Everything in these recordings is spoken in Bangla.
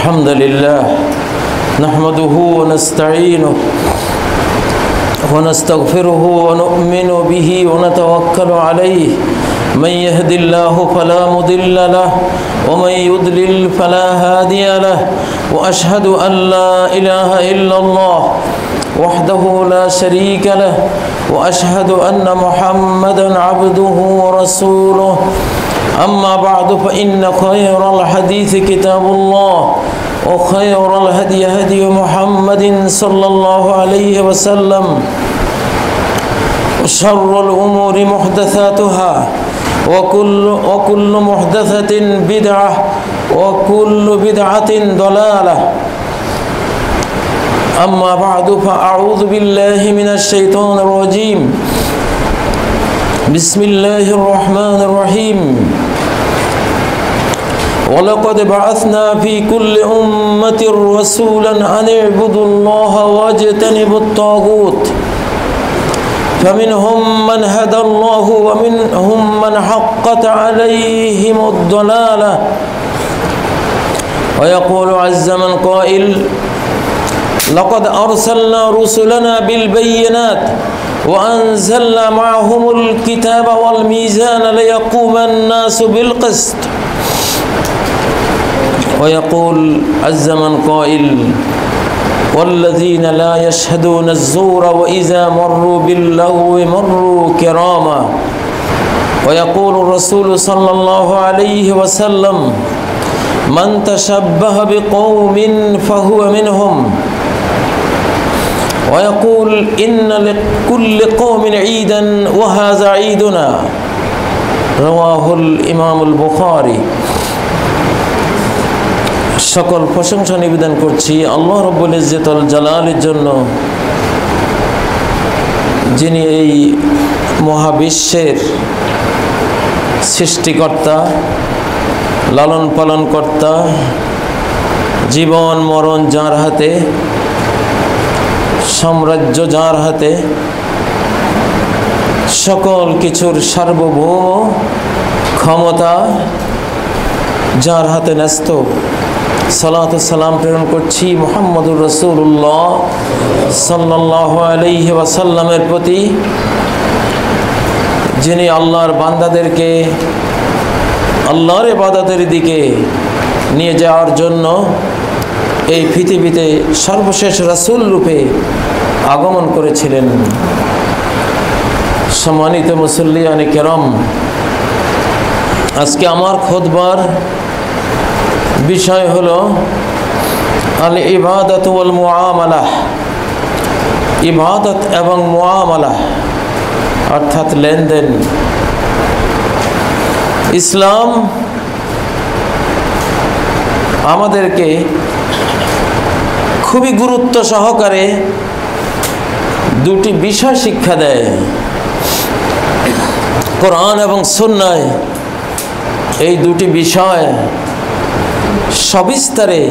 الحمد لله نحمده ونستعينه ونستغفره ونؤمن به ونتوكل عليه من يهد الله فلا مضل له ومن يضلل فلا هادي له وأشهد أن لا إله إلا الله وحده لا شريك له وأشهد أن محمدا عبده ورسوله أما بعد فإن خير الحديث كتاب الله وخير الهدي هدي محمد صلى الله عليه وسلم وشر الأمور محدثاتها وكل محدثة بدعة وكل بدعة ضلالة أما بعد فأعوذ بالله من الشيطان الرجيم بسم الله الرحمن الرحيم ولقد بعثنا في كل أمة رسولا أن اعبدوا الله واجتنبوا الطاغوت فمنهم من هدى الله ومنهم من حقت عليهم الضلالة ويقول عز من قائل لقد أرسلنا رسلنا بالبينات وأنزلنا معهم الكتاب والميزان ليقوم الناس بالقسط ويقول عز من قائل والذين لا يشهدون الزور وإذا مروا باللغو مروا كراما ويقول الرسول صلى الله عليه وسلم من تشبه بقوم فهو منهم ويقول إن لكل قوم عيدا وهذا عيدنا رواه الإمام البخاري সকল প্রশংসা নিবেদন করছি আল্লাহ রাব্বুল ইজ্জতুল জালালের জন্য, যিনি এই মহাবিশ্বের সৃষ্টিকর্তা, লালন পালন কর্তা, জীবন মরণ যার হাতে, সাম্রাজ্য যার হাতে, সকল কিছুর সার্বভৌম ক্ষমতা যার হাতে ন্যস্ত। সালাত ও সালাম প্রেরণ করছি মুহাম্মদুর রাসূলুল্লাহ সাল্লাল্লাহু আলাইহি ওয়াসাল্লামের প্রতি, যিনি আল্লাহর বান্দাদেরকে আল্লাহর ইবাদতের দিকে নিয়ে যাওয়ার জন্য এই পৃথিবীতে সর্বশেষ রাসূল রূপে আগমন করেছিলেন। সম্মানিত মুসল্লিয়ানে কেরাম, আজকে আমার খুতবার বিষয় হলো আল ইবাদাতু ওয়াল মুআমালাহ, ইবাদত এবং মুআমালাহ অর্থাৎ লেনদেন। ইসলাম আমাদেরকে খুবই গুরুত্ব সহকারে দুটি বিষয় শিক্ষা দেয়। কোরআন এবং সুন্নাহ এই দুটি বিষয় সবিস্তারে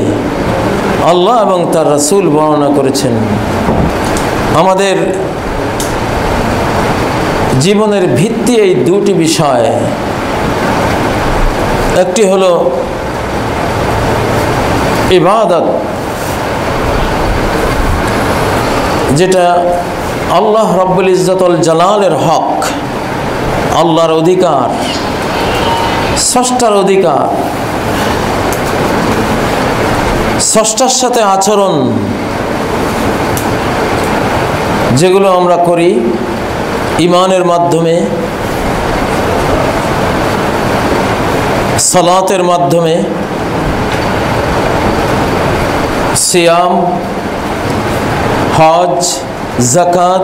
আল্লাহ এবং তার রাসূল বর্ণনা করেছেন। আমাদের জীবনের ভিত্তি এই দুটি বিষয়। একটি হলো ইবাদত, যেটা আল্লাহ রাব্বুল ইজ্জতুল জালালের হক, আল্লাহর অধিকার, স্রষ্টার অধিকার, স্রষ্টার সাথে আচরণ যেগুলো আমরা করি ঈমানের মাধ্যমে, সালাতের মাধ্যমে, সিয়াম, হজ, যাকাত,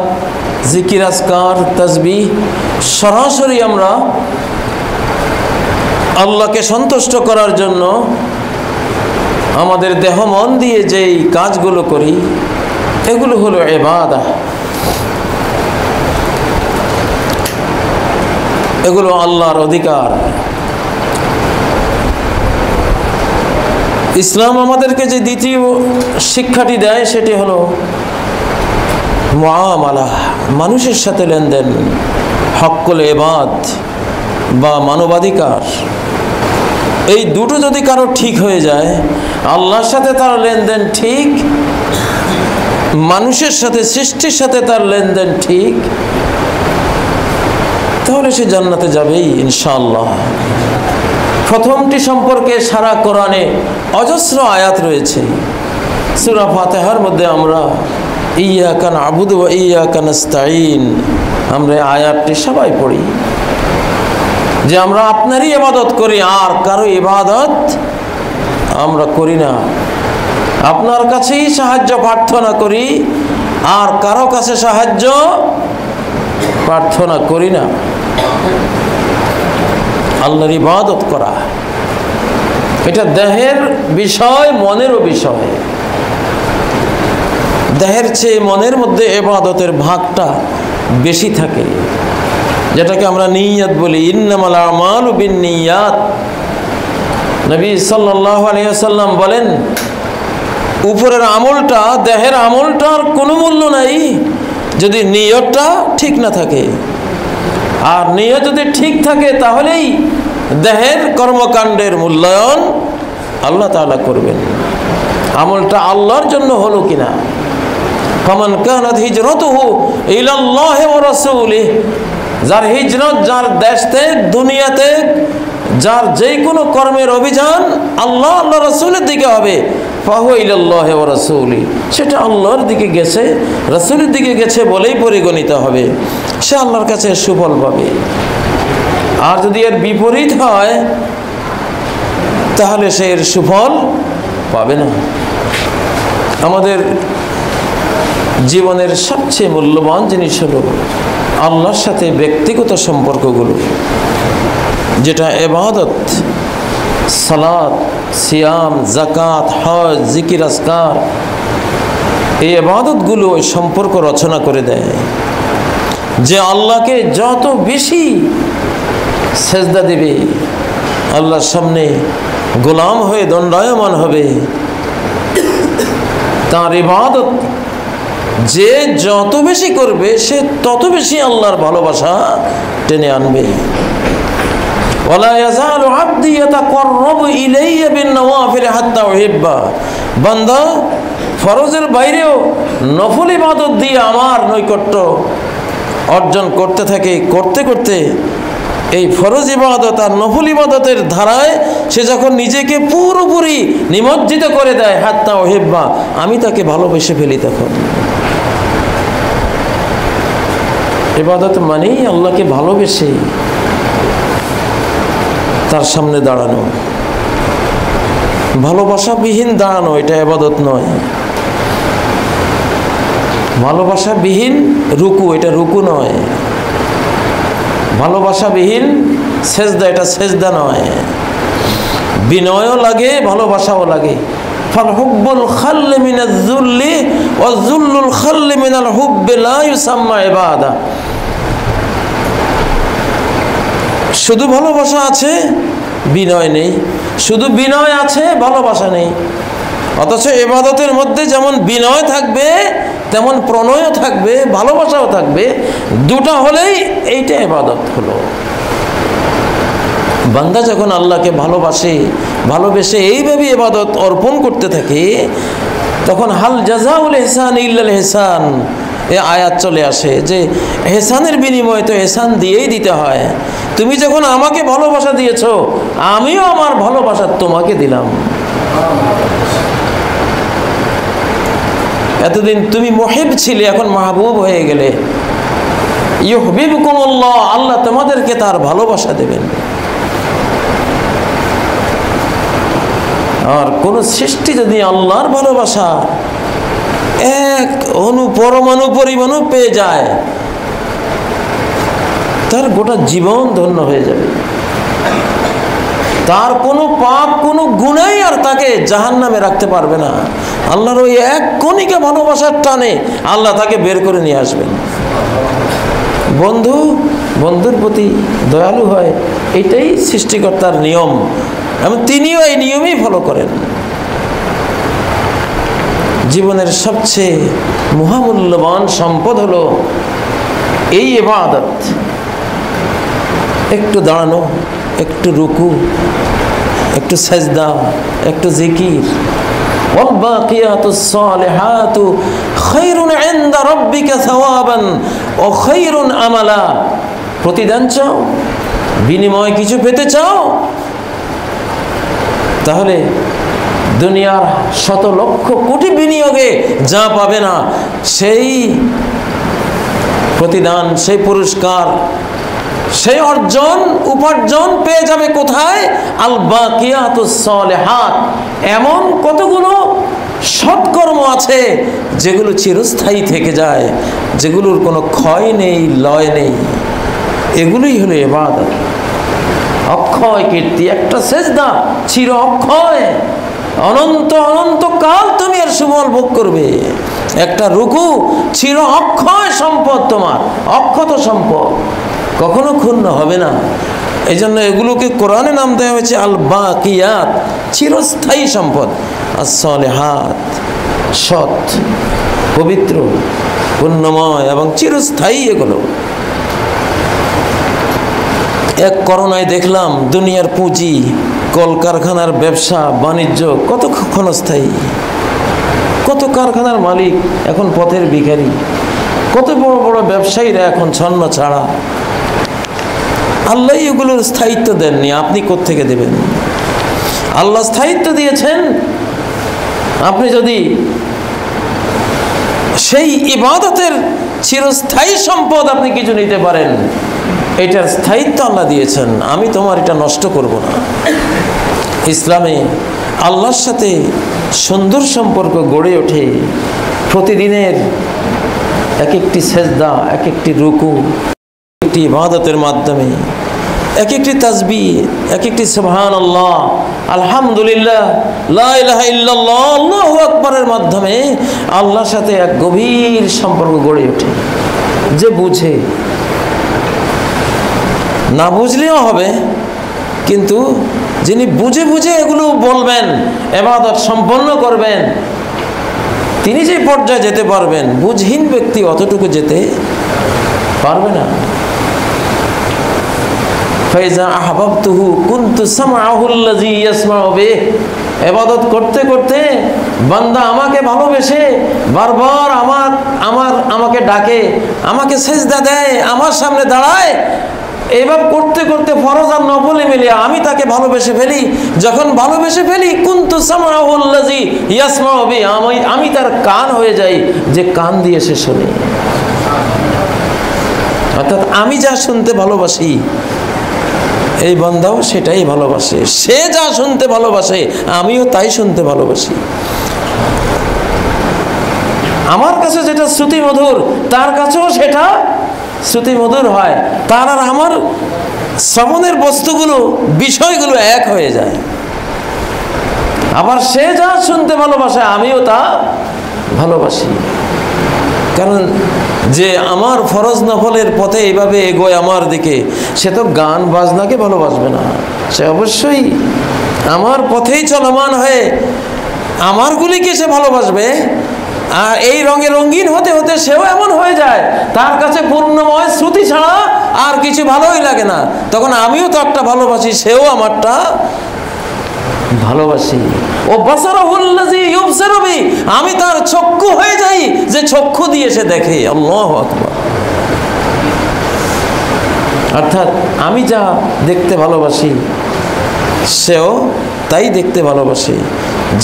জিকির আজকার, তাসবিহ, সরাসরি আমরা আল্লাহকে সন্তুষ্ট করার জন্য আমাদের দেহ মন দিয়ে যেই কাজগুলো করি এগুলো হলো ইবাদত। এগুলো আল্লাহর অধিকার। ইসলাম আমাদেরকে যে দ্বিতীয় শিক্ষাটি দেয় সেটি হলো মুআমালা, মানুষের সাথে লেনদেন, হক্কুল ইবাদ বা মানবাধিকার। এই দুটো যদি কারো ঠিক হয়ে যায়, আল্লাহর সাথে তার লেনদেন ঠিক, মানুষের সাথে, সৃষ্টির সাথে তার লেনদেন ঠিক, তাহলে সে জান্নাতে যাবেই ইনশাআল্লাহ। প্রথমটি সম্পর্কে সারা কোরআনে অজস্র আয়াত রয়েছে। সূরা ফাতিহার মধ্যে আমরা ইয়্যাকা না'বুদু ওয়া ইয়্যাকা নাস্তাঈন, আমরা আয়াতটি সবাই পড়ি যে আমরা আপনারই ইবাদত করি, আর কারো ইবাদত আমরা করি না। আপনার কাছেই সাহায্য প্রার্থনা করি, আর কারো কাছে সাহায্য প্রার্থনা করি না। আল্লাহর ইবাদত করা এটা দেহের বিষয়, মনেরও বিষয়। দেহের চেয়ে মনের মধ্যে ইবাদতের ভাগটা বেশি থাকে, যেটাকে আমরা নিয়ত বলি। ইন্নামাল আমালু বিন্নিয়াত। নবী সাল্লাল্লাহু আলাইহি ওয়াসাল্লাম বলেন, উপরের আমলটা, দেহের আমলটার কোনো মূল্য নাই যদি নিয়তটা ঠিক না থাকে। আর নিয়ত যদি ঠিক থাকে তাহলেই দেহের কর্মকাণ্ডের মূল্যায়ন আল্লাহ তাআলা করবেন। আমলটা আল্লাহর জন্য হলো কিনা। ফামান কানাত হিজরাতুহু ইলাল্লাহি ওয়া রাসূলিহি, যার হিজরত, যার দেশ থেকে, দুনিয়াতে, যার যে কোনো কর্মের অভিযান আল্লাহ আল্লাহ রাসূলের দিকে হবে, ফাহুয়া ইলাল্লাহি ওয়া রাসূলিহি, সেটা আল্লাহর দিকে গেছে, রাসূলের দিকে গেছে বলেই পরিগণিত হবে, সে আল্লাহর কাছে সুফল পাবে। আর যদি এর বিপরীত হয় তাহলে সে এর সুফল পাবে না। আমাদের জীবনের সবচেয়ে মূল্যবান জিনিস হলো আল্লাহর সাথে ব্যক্তিগত সম্পর্কগুলো, যেটা ইবাদত, সালাত, সিয়াম, যাকাত, হজ, জিকির, আজকার, এই ইবাদতগুলো ওই সম্পর্ক রচনা করে দেয়। যে আল্লাহকে যত বেশি সেজদা দিবে, আল্লাহর সামনে গোলাম হয়ে দণ্ডায়মান হবে, তার ইবাদত যে যত বেশি করবে সে তত বেশি আল্লাহর ভালোবাসা টেনে আনবে। ওয়ালা ইয়াজালু আবদি ইয়াতাকাররাবু ইলাইয়া বিন-নওয়াফিল হাত্তা উহিব্বা, বান্দা ফরজের বাইরেও নফল ইবাদত দিয়ে আমার নৈকট্য অর্জন করতে থাকে। করতে করতে এই ফরজ ইবাদত আর নফল ইবাদতের ধারায় সে যখন নিজেকে পুরোপুরি নিমজ্জিত করে দেয়, হাত্তা উহিব্বা, আমি তাকে ভালোবেসে ফেলি। তখন ইবাদত মানেই আল্লাহকে ভালোবেসে তার সামনে দাঁড়ানো, ভালোবাসাবিহীন দাঁড়ানো, এটা ইবাদত নয়। ভালোবাসাবিহীন রুকু, এটা রুকু নয়। ভালোবাসাবিহীন সেজদা, এটা সেজদা নয়। বিনয়ও লাগে, ভালোবাসাও লাগে। ফাল হুব্বুল খাল্লি মিনাজ যুল্লি ওয়াজ যুল্লুল খাল্লি মিনাল হুব্বি লা ইউসাম্মা ইবাদা। শুধু ভালোবাসা আছে, বিনয় নেই, শুধু বিনয় আছে, ভালোবাসা নেই। অথচ ইবাদতের মধ্যে যেমন বিনয় থাকবে তেমন প্রণয়ও থাকবে, ভালোবাসাও থাকবে। দুটা হলেই এইটা ইবাদত হলো। বান্দা যখন আল্লাহকে ভালোবেসে এইভাবে ইবাদত অর্পণ করতে থাকে, তখন হাল জাযাউল ইহসান ইল্লাল ইহসান এ আয়াত চলে আসে যে ইহসানের বিনিময়ে তো ইহসান দিয়েই দিতে হয়। তুমি যখন আমাকে ভালোবাসা দিয়েছো, আমিও আমার ভালোবাসা তোমাকে দিলাম। এতদিন তুমি মুহিব ছিলে, এখন মাহবুব হয়ে গেলে। ইউহিব্বুকুমুল্লাহ, আল্লাহ তোমাদেরকে তার ভালোবাসা দেবেন। আর কোন সৃষ্টি যদি আল্লাহর ভালোবাসা এক পরমাণু পরিমাণু পেয়ে যায়, তার গোটা জীবন ধন্য হয়ে যাবে। তার কোনো পাপ, কোনো গুনাহ আর তাকে জাহান্নামে রাখতে পারবে না। আল্লাহর ওই এক কণিকা ভালোবাসার টানে আল্লাহ তাকে বের করে নিয়ে আসবেন। বন্ধুর প্রতি দয়ালু হয়, এটাই সৃষ্টিকর্তার নিয়ম, এবং তিনিও এই নিয়মেই ফলো করেন। জীবনের সবচেয়ে মহামূল্যবান সম্পদ হলো এই ইবাদত। একটু দাঁড়ানো, একটু রুকু, একটু সাজদা, একটু জিকির। ওয়াল বাকিয়াতুস সালিহাতু খায়রুন ইনদা রাব্বিকা সাওয়াবান ওয়া খায়রুন আমালা। প্রতিদান চাও, বিনিময় কিছু পেতে চাও, তাহলে দুনিয়ার শত লক্ষ কোটি বিনিয়োগে যা পাবে না সেই প্রতিদান, সেই পুরস্কার, সেই অর্জন উপার্জন পেয়ে যাবে কোথায়? আল বাকিয়াতুস সালিহাত। এমন কতগুলো সৎকর্ম আছে যেগুলো চিরস্থায়ী থেকে যায়, যেগুলোর কোনো ক্ষয় নেই, লয় নেই। এগুলোই হলো ইবাদত। অক্ষয় কীর্তি, একটা সেজদা চির অক্ষয়, অনন্ত অনন্ত কাল তুমি এর সুফল ভোগ করবে। একটা রুকু চির অক্ষয় সম্পদ, তোমার অক্ষত সম্পদ, কখনো ক্ষুণ্ণ হবে না। এই জন্য এগুলোকে কোরআনে নাম দেওয়া হয়েছে আল বাকিয়াত, চিরস্থায়ী সম্পদ। as-salihat, সৎ, পবিত্র, পুণ্যময় এবং চিরস্থায়ী। এগুলো এক করোনায় দেখলাম দুনিয়ার পুঁজি, কলকারখানার ব্যবসা বাণিজ্য কত ক্ষণস্থায়ী। কত কারখানার মালিক এখন পথের ভিখারি, কত বড় বড় ব্যবসায়ীরা এখন ছন্ন ছাড়া। আল্লাহ এগুলোর স্থায়িত্ব দেননি, আপনি কোত্থেকে দেবেন? আল্লাহ স্থায়িত্ব দিয়েছেন। আপনি যদি সেই ইবাদতের চিরস্থায়ী সম্পদ আপনি কিছু নিতে পারেন, এটার স্থায়িত্ব আল্লাহ দিয়েছেন, আমি তোমার এটা নষ্ট করব না। ইসলামে আল্লাহর সাথে সুন্দর সম্পর্ক গড়ে ওঠে প্রতিদিনের এক একটি সেজদা, এক একটি রুকু, একটি ইবাদতের মাধ্যমে, এক একটি তাসবিহ, এক একটি সুবহানাল্লাহ, আলহামদুলিল্লাহ, লা ইলাহা ইল্লাল্লাহ, আল্লাহু আকবারের মাধ্যমে আল্লাহর সাথে এক গভীর সম্পর্ক গড়ে ওঠে। যে বুঝে, না বুঝলেও হবে, কিন্তু যিনি বুঝে বুঝে এগুলো বলবেন, ইবাদত সম্পন্ন করবেন, তিনি যে পর্যায়ে যেতে পারবেন, বুঝহীন ব্যক্তি অতটুকু যেতে পারবে না। ফাইজা আহবাবতুহু কুনতু সামআহু আল্লাযী ইয়াসমাউ বিহি। ইবাদত করতে করতে বান্দা আমাকে ভালোবেসে বারবার আমাকে ডাকে, আমাকে সেজদা দেয়, আমার সামনে দাঁড়ায়। এইভাবে করতে করতে ফরজ আর নফলে মিলিয়ে আমি তাকে ভালোবেসে ফেলি। যখন ভালোবেসে ফেলি, কুনতু সামআহু আল্লাযী ইয়াসমাউ বিহি, আমি তার কান হয়ে যাই, যে কান দিয়ে সে শোনে। অর্থাৎ আমি যা শুনতে ভালোবাসি, এই বান্দাও সেটাই ভালোবাসে। সে যা শুনতে ভালোবাসে, আমিও তাই শুনতে ভালোবাসি। আমার কাছে যেটা শ্রুতি মধুর, তার কাছেও সেটা শ্রুতি মধুর হয়। তার আর আমার শ্রবণের বস্তুগুলো, বিষয়গুলো এক হয়ে যায়। আবার সে যা শুনতে ভালোবাসে, আমিও তা ভালোবাসি। কারণ যে আমার ফরজ নফলের পথে এইভাবে এগোয় আমার দিকে, সে তো গান বাজনাকে ভালোবাসবে না। সে অবশ্যই আমার পথেই চলমান হয়ে আমারগুলিকে সে ভালোবাসবে। আর এই রঙে রঙিন হতে হতে সেও এমন হয়ে যায়, তার কাছে পূর্ণময় শ্রুতি ছাড়া আর কিছু ভালোই লাগে না। তখন আমিও তো একটা ভালোবাসি, সেও আমারটা ভালোবাসি। ও বাসারাহুল্লাযী ইউবসিরু বিহি, আমি তার চক্ষু হয়ে যাই, যে চক্ষু দিয়ে সে দেখে। আল্লাহু আকবার। অর্থাৎ আমি যা দেখতে ভালোবাসি, সেও তাই দেখতে ভালোবাসে।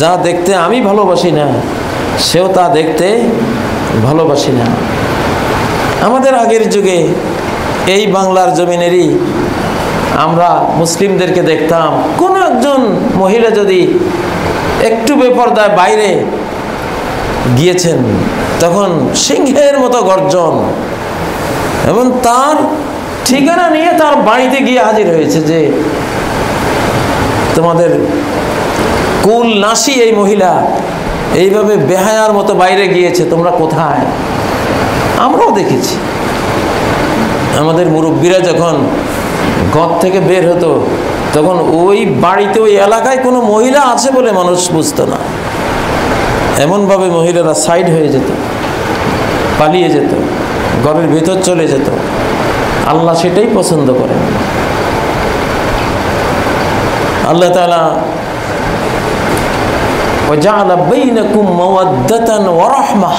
যা দেখতে আমি ভালোবাসি না, সেও তা দেখতে ভালোবাসি না। আমাদের আগের যুগে এই বাংলার জমিনেরই আমরা মুসলিমদেরকে দেখতাম, কোনো একজন মহিলা যদি একটু বেপরদায় বাইরে গিয়েছেন, তখন সিংহের মতো গর্জন, এবং তার ঠিকানা নিয়ে তার বাড়িতে গিয়ে হাজির হয়েছে যে তোমাদের কুল নাসি এই মহিলা এইভাবে বেহায়ার মতো বাইরে গিয়েছে, তোমরা কোথায়? আমরাও দেখেছি। আমাদের মুরব্বীরা যখন ঘর থেকে বের হতো, তখন ওই বাড়িতে, ওই এলাকায় কোনো মহিলা আছে বলে মানুষ বুঝতো না। এমনভাবে মহিলারা সাইড হয়ে যেত, পালিয়ে যেত, ঘরের ভেতর চলে যেত। আল্লাহ সেটাই পছন্দ করেন। আল্লাহ তাআলা ওয়াজআলা বাইনাকুম মাওয়াদ্দাতান ওয়া রাহমাহ,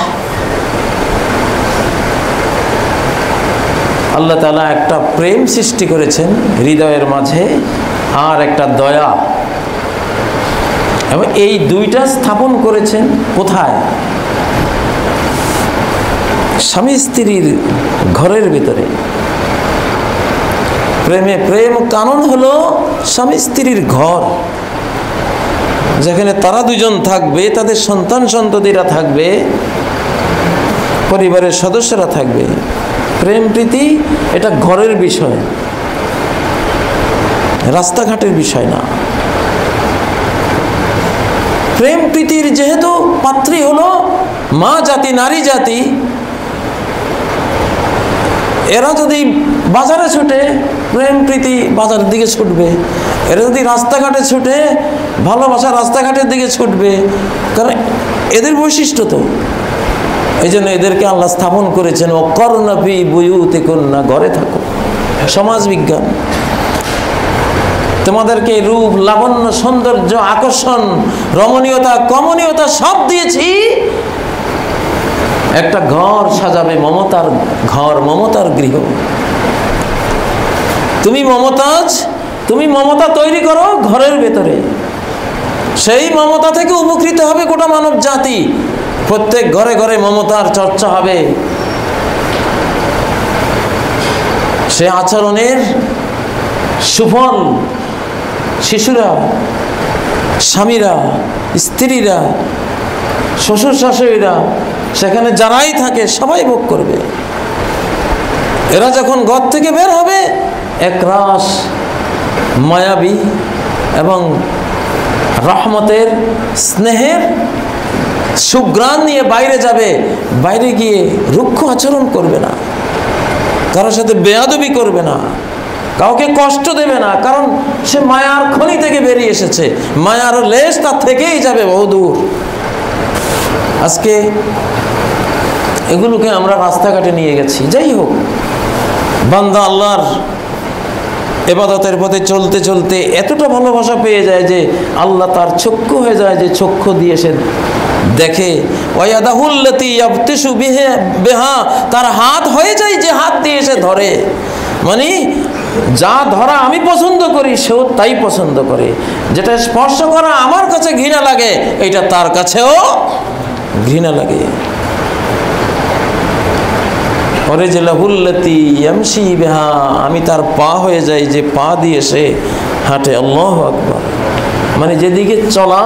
আল্লাহ তাআলা একটা প্রেম সৃষ্টি করেছেন হৃদয়ের মাঝে আর একটা দয়া, এবং এই দুইটা স্থাপন করেছেন কোথায়? স্বামী স্ত্রীর ঘরের ভিতরে। প্রেম কানুন হলো স্বামী স্ত্রীর ঘর, যেখানে তারা দুজন থাকবে, তাদের সন্তান সন্ততিরা থাকবে, পরিবারের সদস্যরা থাকবে। প্রেম প্রীতি এটা ঘরের বিষয়, রাস্তাঘাটের বিষয় না। প্রেম প্রীতির যেহেতু পাত্রী হলো মা জাতি, নারী জাতি, এরা যদি বাজারে ছুটে প্রেম প্রীতি বাজারের দিকে ছুটবে, এরা যদি রাস্তাঘাটে ছুটে ভালোবাসা রাস্তাঘাটের দিকে ছুটবে, কারণ এদের বৈশিষ্ট্য তো। এই জন্য এদেরকে আল্লাহ স্থাপন করেছেন ওয়াকরনা ফি বুয়ুতিকুন্না, ঘরে থাকো। সমাজ বিজ্ঞান তোমাদেরকে রূপ, লাবণ্য, সৌন্দর্য, আকর্ষণ, রমণীয়তা, কমনীয়তা সব দিয়েছি, একটা ঘর সাজাবে, মমতার ঘর, মমতার গৃহ। তুমি মমতাজ, তুমি মমতা তৈরি করো ঘরের ভেতরে, সেই মমতা থেকে উপকৃত হবে গোটা মানব জাতি। প্রত্যেক ঘরে ঘরে মমতার চর্চা হবে, সে আচরণের সুফল শিশুরা, স্বামীরা, স্ত্রীরা, শ্বশুর শাশুড়িরা, সেখানে যারাই থাকে সবাই ভোগ করবে। এরা যখন ঘর থেকে বের হবে একরাশ মায়াবী এবং রহমতের, স্নেহের সুঘ্রাণ নিয়ে বাইরে যাবে। বাইরে গিয়ে রুক্ষ আচরণ করবে না, কারোর সাথে বেয়াদবি করবে না, কাউকে কষ্ট দেবে না, কারণ সে মায়ার খনি থেকে বেরিয়ে এসেছে। মায়ার লেশ তার থেকেই যাবে বহুদূর। আজকে এগুলোকে আমরা রাস্তাঘাটে নিয়ে গেছি। যাই হোক, বান্দা আল্লাহর ইবাদতের পথে চলতে চলতে এতটা ভালোবাসা পেয়ে যায় যে আল্লাহ তার চক্ষু হয়ে যায়, যে চক্ষু দিয়ে সে দেখে। ওয়ায়াদাহুল্লাতি ইয়াবতিশু বিহা, তার হাত হয়ে যায় যে হাত দিয়ে সে ধরে। মানে যা ধরা আমি পছন্দ করি সেও তাই পছন্দ করে, যেটা স্পর্শ করা আমার কাছে ঘৃণা লাগে এটা তার কাছেও ঘৃণা লাগে। ওয়ারিজলাহুল্লাতি ইয়ামশি বিহা, আমি তার পা হয়ে যাই যে পা দিয়ে সে হাঁটে। আল্লাহু আকবার। মানে যেদিকে চলা,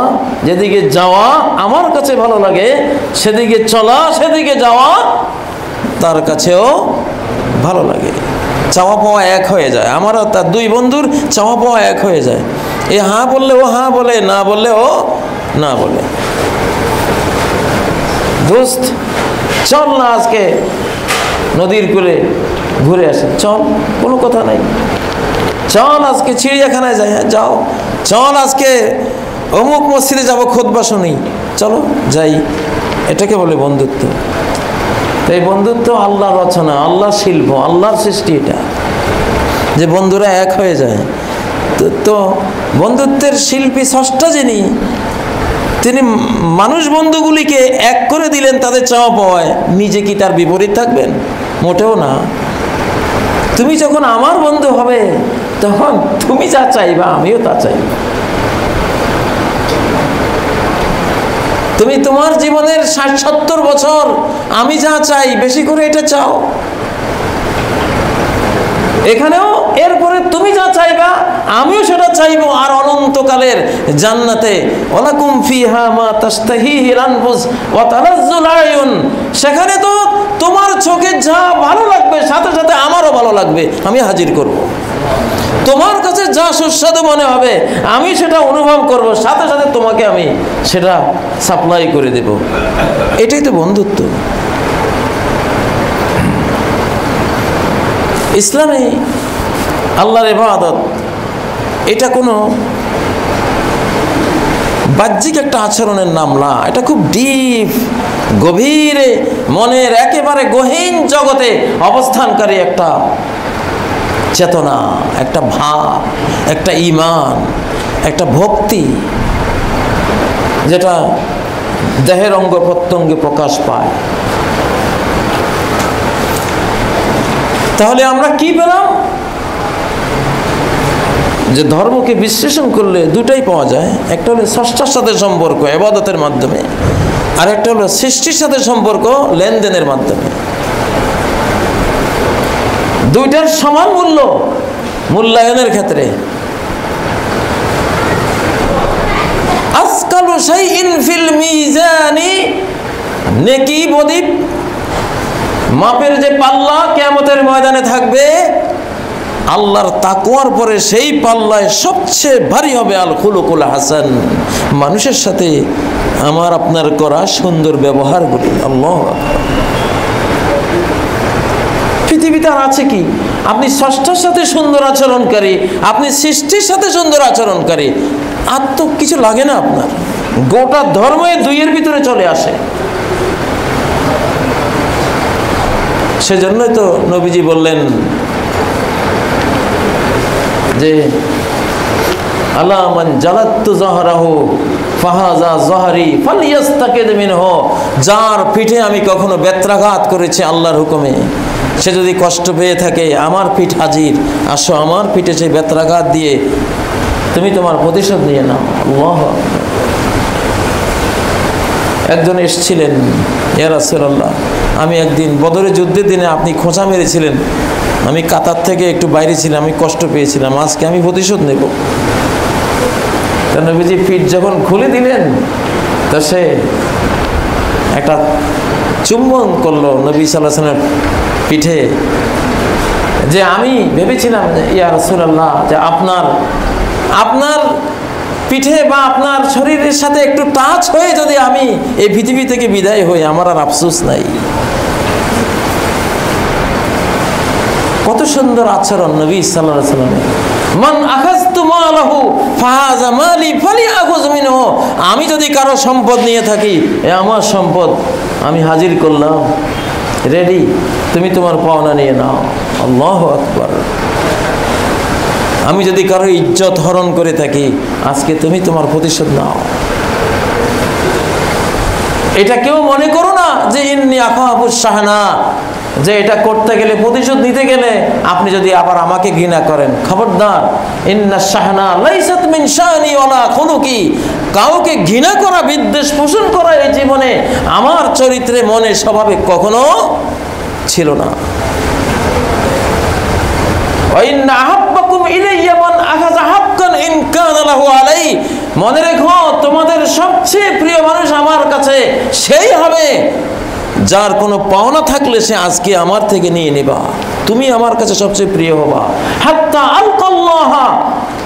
যেদিকে যাওয়া আমার কাছে ভালো লাগে, সেদিকে চলা, সেদিকে যাওয়া তার কাছেও ভালো লাগে। চাওয়া পাওয়া এক হয়ে যায়। আমার তার দুই বন্ধুর চাওয়া পাওয়া এক হয়ে যায়। এ হ্যাঁ বললে ও হ্যাঁ বলে, না বললে ও না বলে। দোস্ত চল না আজকে নদীর কূলে ঘুরে আসে, চল, কোনো কথা নাই। চল আজকে চিড়িয়াখানায় যাই, হ্যাঁ যাও। চল আজকে অমুক মসজিদে যাবো, খুতবা শুনি, চলো যাই। এটাকে বলে বন্ধুত্ব। এই বন্ধুত্ব আল্লাহর রচনা, আল্লাহর শিল্প, আল্লাহর সৃষ্টি। এটা যে বন্ধুরা এক হয়ে যায়, তো বন্ধুত্বের শিল্পী স্রষ্টা যিনি, তিনি মানুষ বন্ধুগুলিকে এক করে দিলেন তাদের চাওয়া পাওয়ায়। নিজে কি তার বিপরীত থাকবেন? মোটেও না। তুমি যখন আমার বন্ধু হবে তখন তুমি যা চাইবা আমিও তা চাইব। তুমি তোমার জীবনের ৬০-৭০ বছর আমি যা চাই বেশি করে এটা চাও, এখানেও এরপরে তুমি যা চাইবা আমিও সেটা চাইবো। আর অনন্তকালের জান্নাতে ওয়ালাকুম ফিহা মা তাশতাহিহিল আনফুস ওয়া তালাজ্জুল আয়ুন, সেখানে তো তোমার চোখে যা ভালো লাগবে সাথে সাথে আমারও ভালো লাগবে, আমি হাজির করব। তোমার কাছে যা সুস্বাদু মনে হবে আমি সেটা অনুভব করব, সাথে সাথে তোমাকে আমি সেটা সাপ্লাই করে দেব। এটাই তো বন্ধুত্ব। ইসলামে আল্লাহর ইবাদত এটা কোনো বাহ্যিক একটা আচরণের নাম না, এটা খুব ডিপ, গভীরে মনের একেবারে গহীন জগতে অবস্থানকারী একটা চেতনা, একটা ভাব, একটা ঈমান। একটা ভক্তি যেটা দেহের অঙ্গ প্রত্যঙ্গে প্রকাশ পায়। তাহলে আমরা কি পেলাম? যে ধর্মকে বিশ্লেষণ করলে দুটাই পাওয়া যায়, একটা হলো স্রষ্টার সাথে সম্পর্ক ইবাদতের মাধ্যমে, আর একটা হলো সৃষ্টির সাথে সম্পর্ক লেনদেনের মাধ্যমে। দুইটার সমান মূল্য মূল্যায়নের ক্ষেত্রে। আসকালু শাইইন ফিল মিজানি, নেকি বদীপ মাপের যে পাল্লা কিয়ামতের ময়দানে থাকবে, আল্লাহর তাকওয়ার পরে সেই পাল্লায় সবচেয়ে ভারী হবে আল খুলুকুল হাসান, মানুষের সাথে আমার আপনার করা সুন্দর ব্যবহারগুলি। আল্লাহু আকবার। পৃথিবীতে আর আছে কি? আপনি স্রষ্টার সাথে সুন্দর আচরণকারী, আপনি সৃষ্টির সাথে সুন্দর আচরণকারী, আর তো কিছু লাগে না আপনার। গোটা ধর্মে দুইয়ের ভিতরে চলে আসে। সেজন্যই তো নবীজি বললেন যে আলা মান জালাতু যাহরাহু ফাহাজা যাহরি ফালইয়াস্তাকিদ মিনহু, যার পিঠে আমি কখনো বেত্রাঘাত করেছি আল্লাহর হুকুমে, সে যদি কষ্ট পেয়ে থাকে আমার পিঠ হাজির, আসো আমার পিঠে সেই বেত্রাঘাত দিয়ে তুমি তোমার প্রতিশোধ নিয়ে নাও। আল্লাহু আকবার। একজন এসেছিলেন, ইয়া রাসূলুল্লাহ, আমি একদিন বদরের যুদ্ধের দিনে আপনি খোঁচা মেরেছিলেন, আমি কাতার থেকে একটু বাইরে ছিলাম, আমি কষ্ট পেয়েছিলাম, আজকে আমি প্রতিশোধ নেব। নবীজি পিঠ যখন খুলে দিলেন, তো সে একটা চুম্বন করলো নবী সাল্লাল্লাহু আলাইহি ওয়াসাল্লামের পিঠে, যে আমি ভেবেছিলাম ইয়া রাসূলুল্লাহ যে আপনার পিঠে বা আপনার শরীরের সাথে একটু টাচ হয়ে যদি আমি এই পৃথিবী থেকে বিদায় হই, আমার আর আফসোস নাই। কত সুন্দর আচরণ নবী সাল্লাল্লাহু আলাইহি ওয়াসাল্লামের। মান আখাযতু মালাহু ফাহাযা মালি ফালিআখুয মিনহু, আমি যদি কারো সম্পদ নিয়ে থাকি, এ আমার সম্পদ, আমি হাজির করলাম, রেডি, তুমি তোমার পাওনা নিয়ে নাও। আল্লাহু আকবার। আমি যদি কারো ইজ্জত হরণ করে থাকি, আজকে তুমি তোমার প্রতিশোধ নাও। এটা কেউ মনে করো না যে ইন্নী আখাফুস শাহনা, যে এটা করতে গেলে, প্রতিশোধ নিতে গেলে আপনি যদি আবার আমাকে ঘৃণা করেন। খবরদার, ইন্নাশ শাহনা লাইসাত মিন শানি ওয়ালা খুলুকি, কাউকে ঘৃণা করা, বিদ্বেষ পোষণ করা এই জীবনে আমার চরিত্রে, মনে, স্বভাবে কখনো ছিল না। মনে রেখো, তোমাদের সবচেয়ে প্রিয় মানুষ আমার কাছে সেই হবে যার কোনো পাওনা থাকলে সে আজকে আমার থেকে নিয়ে নেবা। তুমি আমার কাছে সবচেয়ে প্রিয় হবা। হাত্তা আলকাল্লাহা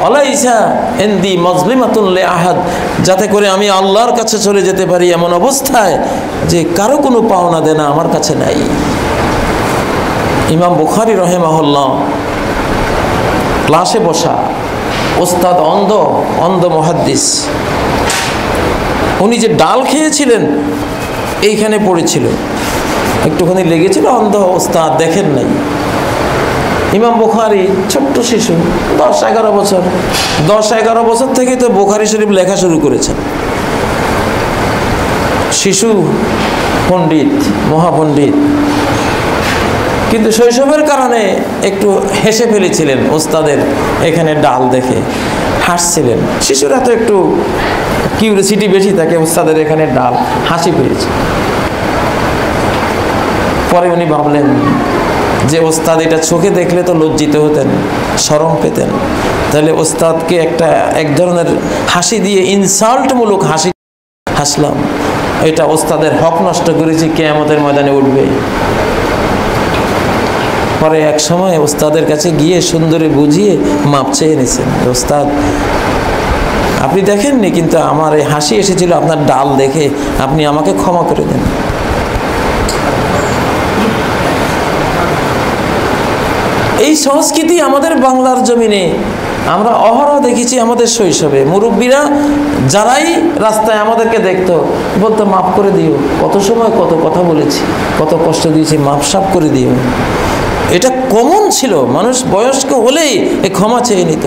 আলাইসা ইনদি মাজলিমাতুন লিআহাদ, যাতে করে আমি আল্লাহর কাছে চলে যেতে পারি এমন অবস্থায় যে কারো কোনো পাওনা দেনা আমার কাছে নাই। ইমাম বুখারী রাহিমাহুল্লাহ ক্লাসে বসা, ওস্তাদ অন্ধ মুহাদ্দিস, উনি যে ডাল খেয়েছিলেন এইখানে পড়েছিল, একটুখানি লেগেছিল, অন্ধ ওস্তাদ দেখেন নাই। ইমাম বুখারী ছোট্ট শিশু, 10-11 বছর থেকে তো বুখারী শরীফ লেখা শুরু করেছেন। শিশু পণ্ডিত, মহাপণ্ডিত, কিন্তু শৈশবের কারণে একটু হেসে ফেলেছিলেন ওস্তাদের এখানে ডাল দেখে, হাসছিলেন। শিশুরা তো একটু কিউরিসিটি বেশি থাকে, ওস্তাদের এখানে ডাল, হাসি পেয়েছে। পরে উনি ভাবলেন যে ওস্তাদ এটা চোখে দেখলে তো লজ্জিত হতেন, শরম পেতেন, তাহলে ওস্তাদকে এক ধরনের হাসি দিয়ে, ইনসাল্টমূলক হাসি হাসলাম, এটা ওস্তাদের হক নষ্ট করেছি, কিয়ামতের ময়দানে উঠবে। পরে এক সময় ওস্তাদের কাছে গিয়ে সুন্দরে বুঝিয়ে মাপ চেয়ে এনেছেন। ওস্তাদ, আপনি দেখেননি, কিন্তু আমার এই হাসি এসেছিল আপনার ডাল দেখে, আপনি আমাকে ক্ষমা করে দেন। এই সংস্কৃতি আমাদের বাংলার জমিনে আমরা অহরহ দেখেছি। আমাদের শৈশবে মুরব্বীরা যারাই রাস্তায় আমাদেরকে দেখতো, বলতো মাফ করে দিও, কত সময় কত কথা বলেছি, কত কষ্ট দিয়েছি, মাফ সাফ করে দিও। এটা কমন ছিল, মানুষ বয়স্ক হলেই এ ক্ষমা চেয়ে নিত।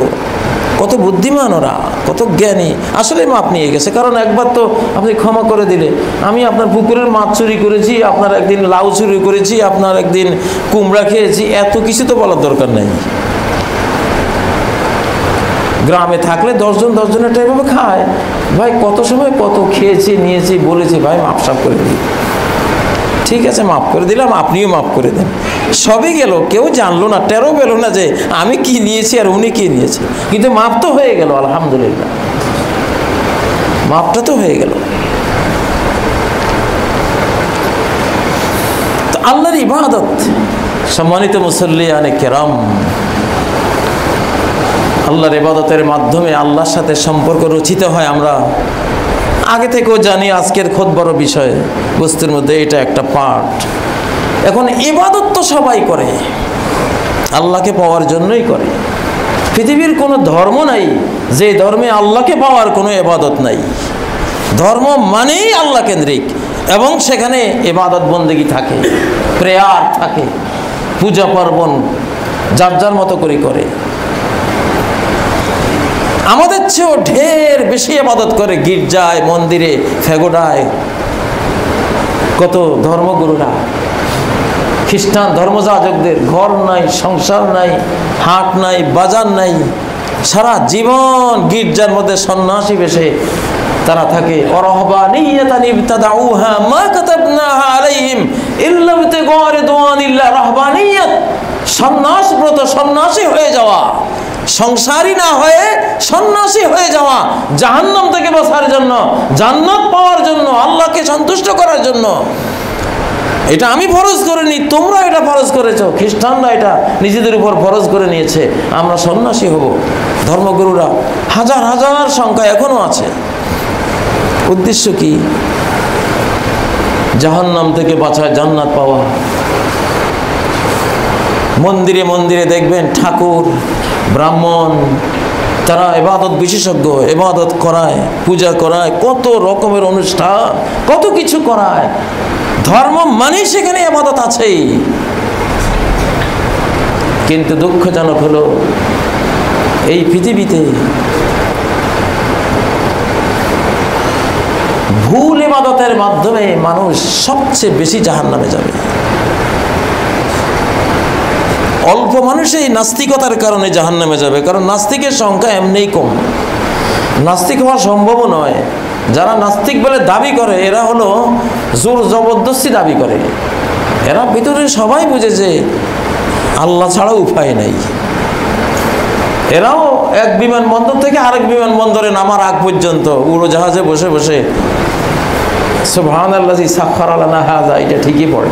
কত বুদ্ধিমান ওরা, কত জ্ঞানী। আসলে মাপ নিয়ে গেছে, কারণ একবার তো আপনি ক্ষমা করে দিলে। আমি আপনার পুকুরের মাছ চুরি করেছি, আপনার একদিন লাউ চুরি করেছি, আপনার একদিন কুমড়া খেয়েছি, এত কিছু তো বলার দরকার নেই। গ্রামে থাকলে 10 জন 10 জনেরটা এভাবে খায়। ভাই কত সময় কত খেয়েছি, নিয়েছি, বলেছি ভাই মাপ সাপ করে দিই, ঠিক আছে মাফ করে দিলাম, আপনিও মাফ করে দেন। সবই গেল, কেউ জানলো না, টেরও পেল না যে আমি কি নিয়েছি আর উনি কি নিয়েছে, কিন্তু মাপ তো হয়ে গেল, আলহামদুলিল্লাহ, মাপটা তো হয়ে গেল। তো আল্লাহর ইবাদত, সম্মানিত মুসল্লিয়ানে কেরাম, আল্লাহর ইবাদতের মাধ্যমে আল্লাহর সাথে সম্পর্ক রচিত হয়। আমরা আগে থেকেও জানি, আজকের খুতবার বিষয় বস্তুর মধ্যে এটা একটা পার্ট। এখন ইবাদত তো সবাই করে, আল্লাহকে পাওয়ার জন্যই করে। পৃথিবীর কোনো ধর্ম নাই যে ধর্মে আল্লাহকে পাওয়ার কোনো ইবাদত নাই। ধর্ম মানেই আল্লাহ কেন্দ্রিক, এবং সেখানে ইবাদত বন্দেগী থাকে, প্রেয়ার থাকে, পূজা পার্বণ যার যার মতো করে। আমাদের চেয়েও ঢের বেশি ইবাদত করে গির্জায়, মন্দিরে, ফেগোডায় কত ধর্মগুরুরা। খ্রিস্টান ধর্মযাজকদের ঘর নাই, সংসার নাই, হাট নাই, বাজার নাই, সারা জীবন গির্জার মধ্যে সন্ন্যাসী বেশে তারা থাকে। অরহবানিয়াতান ইবতাদাউহা মা কাতাবনাহা আলাইহিম ইল্লা বিতিগা রিদওয়ানিল্লাহ। রহবানিয়াত, সন্ন্যাস ব্রত, সন্ন্যাসী হয়ে যাওয়া, সংসারী না হয়ে সন্ন্যাসী হয়ে যাওয়া, জাহান্নাম থেকে বাঁচার জন্য, জান্নাত পাওয়ার জন্য, আল্লাহকে সন্তুষ্ট করার জন্য। এটা আমি ফরজ করিনি, তোমরা এটা ফরজ করেছো। খ্রিস্টানরা এটা নিজেদের উপর ফরজ করে নিয়েছে, আমরা সন্ন্যাসী হব। ধর্মগুরুরা হাজার হাজার সংখ্যা এখনো আছে। উদ্দেশ্য কি? জাহান্নাম থেকে বাঁচায়, জান্নাত পাওয়া। মন্দিরে মন্দিরে দেখবেন ঠাকুর, ব্রাহ্মণ, তারা ইবাদত বিশেষজ্ঞ, ইবাদত করায়, পূজা করায়, কত রকমের অনুষ্ঠান, কত কিছু করায়। ধর্ম মানে সেখানে ইবাদত আছেই। কিন্তু দুঃখজনক হলো এই পৃথিবীতে ভুল ইবাদতের মাধ্যমে মানুষ সবচেয়ে বেশি জাহান্নামে যাবে। অল্প মানুষই নাস্তিকতার কারণে জাহান্নামে যাবে, কারণ নাস্তিকের সংখ্যা এমনিই কম, নাস্তিক হওয়া সম্ভবও নয়। যারা নাস্তিক বলে দাবি করে এরা হলো জোর জবরদস্তি দাবি করে। এরা ভিতরে সবাই বুঝে যে আল্লাহ ছাড়া উপায় নাই। এরাও এক বিমানবন্দর থেকে আরেক বিমানবন্দরে নামার আগ পর্যন্ত উড়োজাহাজে বসে বসে সুবহানাল্লাযী সাখখারা লানা হাযা, এটা ঠিকই পড়ে।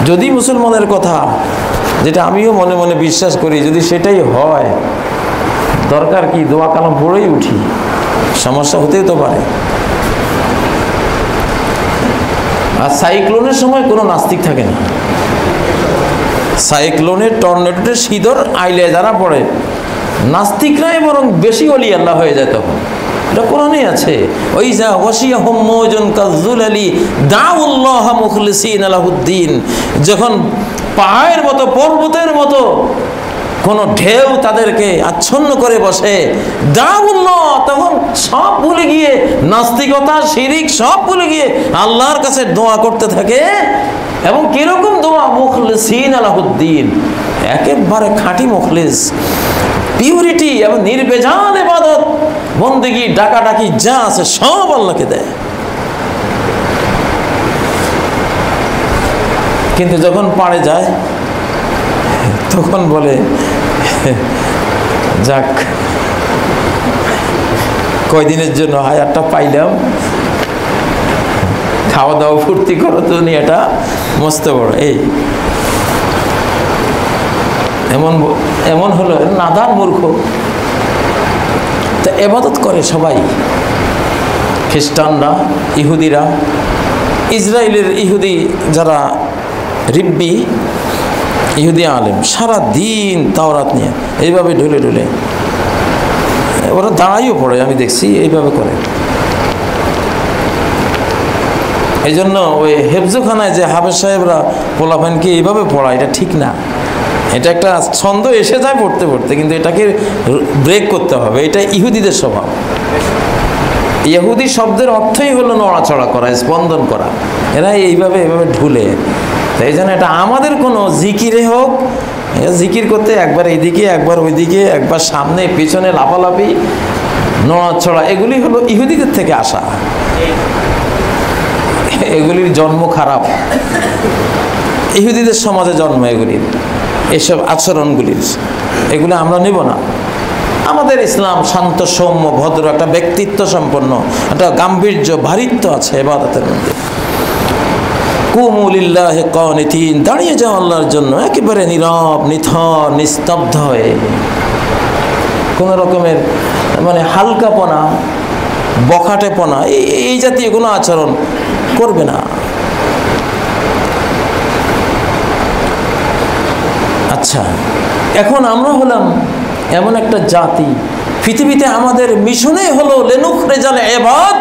যদি মুসলমানের কথা, যেটা আমিও মনে মনে বিশ্বাস করি, যদি সেটাই হয়, দরকার কি দোয়া কালাম পড়েই উঠি, সমস্যা হতেই তো পারে। আর সাইক্লোনের সময় কোনো নাস্তিক থাকে না। সাইক্লোনের, টর্নেডোতে, শীতর আইলে যারা পড়ে, নাস্তিকরাই বরং বেশি ওলি আল্লাহ হয়ে যায় তখন। এটা কোরআনে আছে, ওই যা ওয়াশিয়াহুম মাওজুন কাযুলালি দাউল্লাহ মুখলিসিন লাহুদ্দিন। যখন পাহাড়ের মতো, পর্বতের মতো কোনো ঢেউ তাদেরকে আচ্ছন্ন করে বসে, দাউল্লাহ, তখন সব ভুলে গিয়ে, নাস্তিকতা, শিরিক সব ভুলে গিয়ে আল্লাহর কাছে দোয়া করতে থাকে। এবং কিরকম দোয়া? মুখলিসিন লাহুদ্দিন, একেবারে খাঁটি মুখলিস, পিউরিটি এবং নির্বেজাল ইবাদত বন্দেগী, ডাকাডাকি যা আছে সব আল্লাহকে দেয়। কিন্তু যখন পাড়ে যায় তখন বলে যাক, কয়দিনের জন্য হায়ারটা পাইলাম, খাওয়া দাওয়া ফুর্তি করো, তো এটা মস্ত বড়। এই এমন এমন হলো নাদান মূর্খ। তা ইবাদত করে সবাই, খ্রিস্টানরা, ইহুদিরা, ইসরায়েলের ইহুদি যারা রিব্বি, ইহুদি আলেম, সারা দিন তাওরাত নিয়ে এইভাবে ঢুলে ঢুলে, ওরা দাঁড়াইও পড়ে, আমি দেখছি এইভাবে করে। এই জন্য ওই হেফজোখানায় যে হাফেজ সাহেবরা পোলাপানকে এইভাবে পড়া, এটা ঠিক না। এটা একটা ছন্দ এসে যায় পড়তে পড়তে, কিন্তু এটাকে ব্রেক করতে হবে। এটা ইহুদিদের স্বভাব। ইহুদি শব্দের অর্থই হলো নড়াচড়া করা, স্পন্দন করা। এরা এইভাবে ঢুলে। তাই জন্য এটা আমাদের কোনো জিকিরে হোক, জিকির করতে একবার এইদিকে একবার ওইদিকে, একবার সামনে পিছনে লাফালাফি নড়াচড়া, এগুলি হলো ইহুদিদের থেকে আসা। এগুলির জন্ম খারাপ, ইহুদিদের সমাজে জন্ম এগুলির, এসব আচরণগুলির। এগুলো আমরা নেব না। আমাদের ইসলাম শান্ত, সৌম্য, ভদ্র, একটা ব্যক্তিত্ব সম্পন্ন, একটা গাম্ভীর্য, ভারিত্ব আছে ইবাদতের মধ্যে। কুমু লিল্লাহি কানিতিন, দাঁড়িয়ে যাও আল্লাহর জন্য একেবারে নীরব, নিথর, নিস্তব্ধ হয়ে। কোনো রকমের মানে হালকাপনা, বখাটেপনা, এই জাতীয় কোনো আচরণ করবে না। আচ্ছা, এখন আমরা হলাম এমন একটা জাতি, পৃথিবীতে আমাদের মিশনে হলো লেনুখরিজাল ইবাদ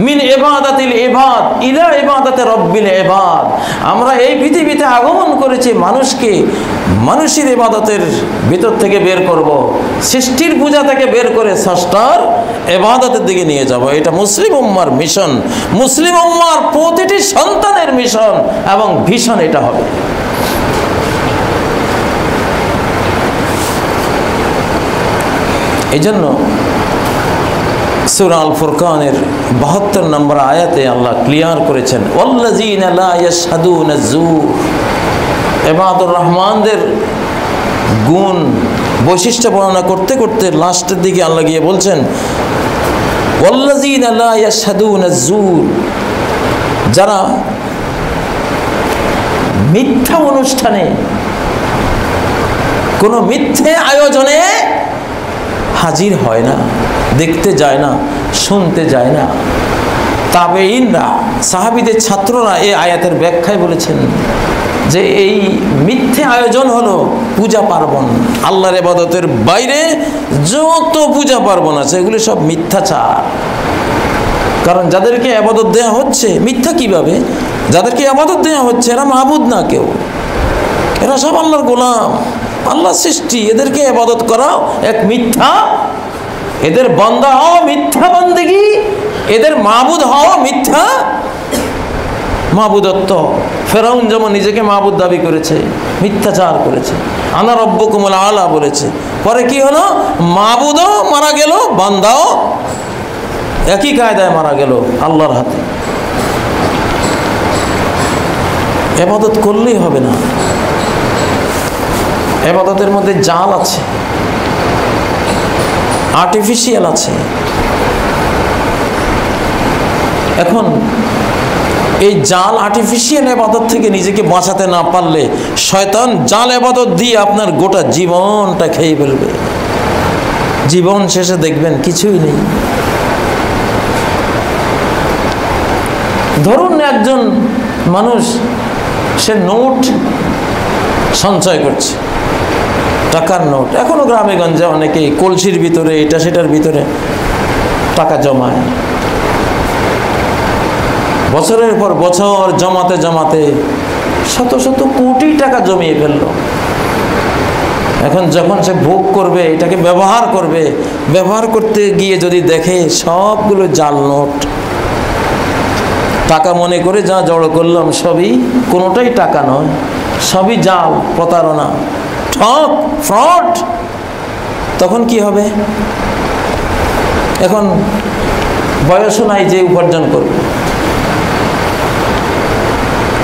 মিন ইবাদাতিল ইবাদ ইলা ইবাদাতি রাব্বিল ইবাদ। আমরা এই পৃথিবীতে আগমন করেছি মানুষকে মানুষের ইবাদতের ভিতর থেকে বের করব, সৃষ্টির পূজা থেকে বের করে স্রষ্টার ইবাদতের দিকে নিয়ে যাব। এটা মুসলিম উম্মার মিশন, মুসলিম উম্মার প্রতিটি সন্তানের মিশন এবং ভিশন এটা হবে। এই জন্য সূরা আল ফুরকানের ৭২ নম্বর আয়াতে আল্লাহ ক্লিয়ার করেছেন, ওয়াল্লাযীনা লা ইয়াশহাদুনা যুর। ইবাদুর রহমানদের গুণ বৈশিষ্ট্য বর্ণনা করতে করতে লাস্টের দিকে আল্লাহ গিয়ে বলছেন, ওয়াল্লাযীনা লা ইয়াশহাদুনা যুর, যারা মিথ্যা অনুষ্ঠানে, কোনো মিথ্যে আয়োজনে হাজির হয় না, দেখতে যায় না, শুনতে যায় না। তাবেঈনরা, সাহাবীদের ছাত্ররা এই আয়াতের ব্যাখ্যায় বলেছেন যে এই মিথ্যে আয়োজন হলো পূজা পার্বণ। আল্লাহর ইবাদতের বাইরে যত পূজা পার্বণ আছে এগুলি সব মিথ্যাচার। কারণ যাদেরকে ইবাদত দেয়া হচ্ছে, মিথ্যা কিভাবে, যাদেরকে ইবাদত দেয়া হচ্ছে এরা মাবুদ না কেউ, এরা সব আল্লাহর গোলাম, আল্লাহর সৃষ্টি। এদেরকে ইবাদত করাও এক মিথ্যা, এদের বান্দা হও মিথ্যা বান্দেগী, এদের মাবুদ হও মিথ্যা মাবুদত্ব। ফেরাউন যেমন নিজেকে মাবুদ দাবি করেছে, মিথ্যাচার করেছে, আনা রব্বুকুমুল আলা বলেছে, পরে কি হলো, মাবুদও মারা গেল, বান্দাও একই কায়দায় মারা গেল আল্লাহর হাতে। ইবাদত করলেই হবে না, ইবাদতের মধ্যে জাল আছে, আর্টিফিশিয়াল আছে। এখন এই জাল আর্টিফিশিয়াল ইবাদত থেকে নিজেকে বাঁচাতে না পারলে শয়তান জাল ইবাদত দিয়ে আপনার গোটা জীবনটা খেয়ে ফেলবে। জীবন শেষে দেখবেন কিছুই নেই। ধরুন একজন মানুষ, সে নোট সঞ্চয় করছে, টাকার নোট। এখনো গ্রামে গঞ্জে অনেকেই কলসির ভিতরে, এটা সেটার ভিতরে টাকা জমায়। বছরের পর বছর জমাতে জমাতে শত শত কোটি টাকা জমিয়ে ফেলল। এখন যখন সে ভোগ করবে, এটাকে ব্যবহার করবে, ব্যবহার করতে গিয়ে যদি দেখে সবগুলো জাল নোট, টাকা মনে করে যা জড়ো করলাম সবই, কোনোটাই টাকা নয়, সবই জাল, প্রতারণা, ঠক, ফ্রড। তখন কি হবে? এখন বয়সও নাই যে উপার্জন করবে।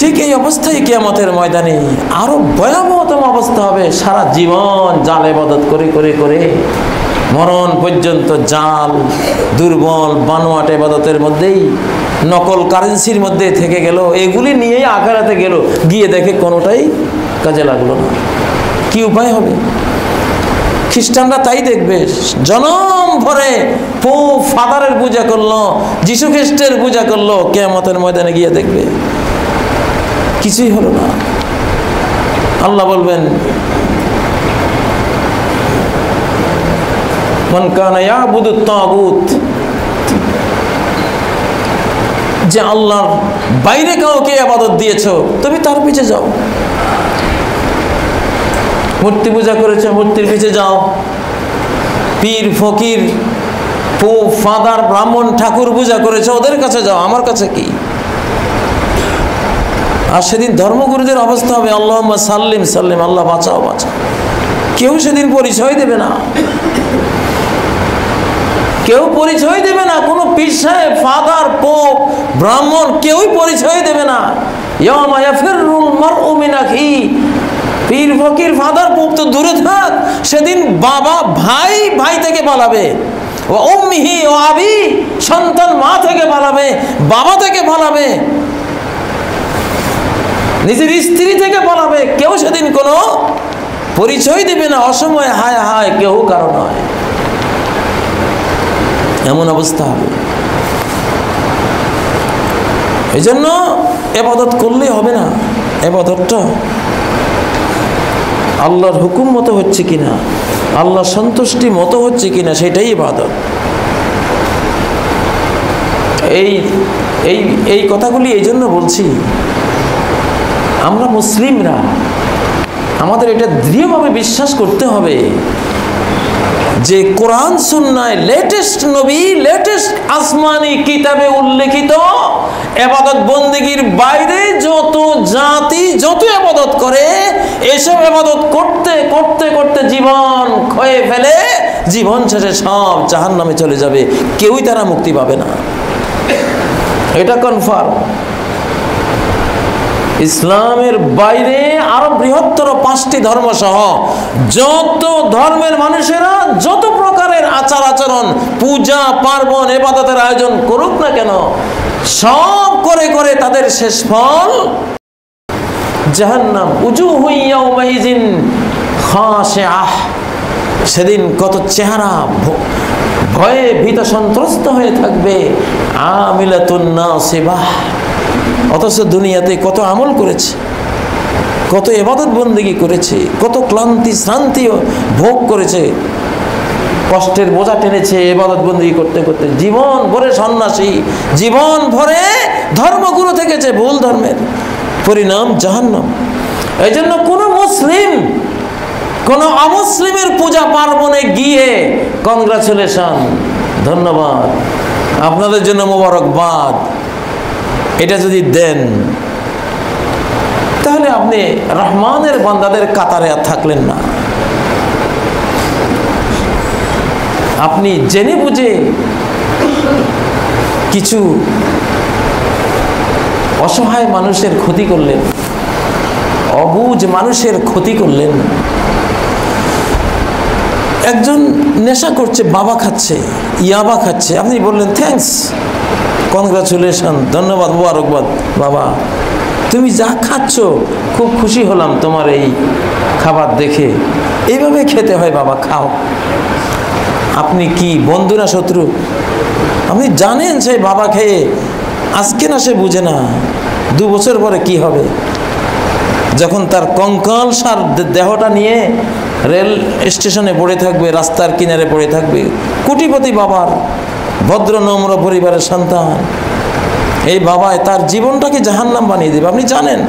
ঠিক এই অবস্থায় কিয়ামতের ময়দানে আরো ভয়াবহতম অবস্থা হবে। সারা জীবন জাল ইবাদত করে করে করে মরণ পর্যন্ত জাল, দুর্বল, বানোয়াট ইবাদতের মধ্যেই, নকল কারেন্সির মধ্যে থেকে গেল। এগুলি নিয়েই আখিরাতে গেল, গিয়ে দেখে কোনোটাই কাজে লাগলো না। কি উপায় হবে? খ্রিস্টানরা তাই দেখবে, জনম ভরে পোপ ফাদারের পূজা করলো, যীশু খ্রিস্টের পূজা করলো, কিয়ামতের ময়দানে গিয়ে দেখবে কিছুই হলো না। আল্লাহ বলবেন, মান কানা ইয়াবুদুত তাগুত, যে আল্লাহর বাইরে কাউকে ইবাদত দিয়েছো তুমি তার পিছে যাও। মূর্তি পূজা করেছে, মূর্তির পিছে যাও। পীর ফকির পোপ ফাদার ব্রাহ্মণ ঠাকুর পূজা করেছে, ওদের কাছে যাও, আমার কাছে কি? আর সেদিন ধর্মগুরুদের অবস্থা হবে আল্লাহুম্মা সাল্লিম সাল্লিম, আল্লাহ বাঁচাও বাঁচাও। কেউ সেদিন পরিচয় দেবে না, কেউ পরিচয় দেবে না। কোনো পীর সাহেব ফাদার পোপ ব্রাহ্মণ কেউই পরিচয় দেবে না। ইয়াউমা ইয়াফিরুল মারউ মিন আখিহি, পীর ফকির ফাদার পোপ তো দূরে থাক, সেদিন বাবা ভাই ভাই থেকে পালাবে। ও উম্মিহি ও আবি, সন্তান মা থেকে পালাবে, বাবা থেকে পালাবে, নিজের স্ত্রী থেকে পালাবে। কেউ সেদিন কোনো পরিচয় দেবে না। অসময়ে হায় হায় কেউ কারো নয়, এমন অবস্থা হবে। এই জন্য ইবাদত করলে হবে না। ইবাদতটা আল্লাহর হুকুম মতো হচ্ছে কিনা, আল্লাহ সন্তুষ্টি মতো হচ্ছে কিনা, সেটাই ইবাদত। এই কথাগুলি এই জন্য বলছি, আমরা মুসলিমরা আমাদের এটা দৃঢ়ভাবে বিশ্বাস করতে হবে যে কোরআন সুন্নায় লেটেস্ট নবী, লেটেস্ট আসমানি কিতাবে উল্লেখিত ইবাদত বন্দেগীর বাইরে যত জাতি যত ইবাদত করে, এসব ইবাদত করতে করতে করতে জীবন ক্ষয়ে ফেলে, জীবন শেষে সব জাহান্নামে চলে যাবে, কেউই তারা মুক্তি পাবে না, এটা কনফার্ম। ইসলামের বাইরে আরো বৃহত্তর 5টি ধর্ম সহ যত ধর্মের মানুষেরা যত প্রকারের আচার আচরণ, পূজা পার্বণ, ইবাদতের আয়োজন করুক না কেন, সব করে করে তাদের শেষ ফল জাহান্নাম। উজুহু ইয়াউমাইযিন খাশিআহ, সেদিন কত চেহারা ভয়ে ভীত সন্ত্রস্ত হয়ে থাকবে। আমিলাতুন নাসিবাহ, অথচ দুনিয়াতে কত আমল করেছে, কত ইবাদত বন্দেগী করেছে, কত ক্লান্তি শ্রান্তি ভোগ করেছে, কষ্টের বোঝা টেনেছে ইবাদত বন্দেগী করতে করতে, জীবন ভরে সন্ন্যাসী, জীবন ভরে ধর্মগুরু থেকেছে, ভুল ধর্মের, পরিণাম জাহান্নাম। এই জন্য কোনো মুসলিম কোনো অমুসলিমের পূজা পার্বণে গিয়ে কংগ্রাচুলেশন, ধন্যবাদ, আপনাদের জন্য মোবারকবাদ, এটা যদি দেন, তাহলে আপনি রহমানের বান্দাদের কাতারে আর থাকলেন না। আপনি জেনে বুঝে কিছু অসহায় মানুষের ক্ষতি করলেন, অবুঝ মানুষের ক্ষতি করলেন। একজন নেশা করছে, বাবা খাচ্ছে, ইয়াবা খাচ্ছে, আপনি বললেন থ্যাঙ্কস, কংগ্রাচুলেশন, ধন্যবাদ, মোবারকবাদ, বাবা তুমি যা খাচ্ছ খুব খুশি হলাম তোমার এই খাবার দেখে, এইভাবে খেতে হয় বাবা, খাও। আপনি কি বন্ধু না শত্রু? আপনি জানেন সে বাবা খেয়ে আজকে না সে বুঝে না 2 বছর পরে কি হবে, যখন তার কঙ্কাল সার দেহটা নিয়ে রেল স্টেশনে পড়ে থাকবে, রাস্তার কিনারে পড়ে থাকবে। কোটিপতি বাবার, ভদ্র নম্র পরিবারের সন্তান, এই বাবায় তার জীবনটাকে জাহান্নাম বানিয়ে দেবে। আপনি জানেন,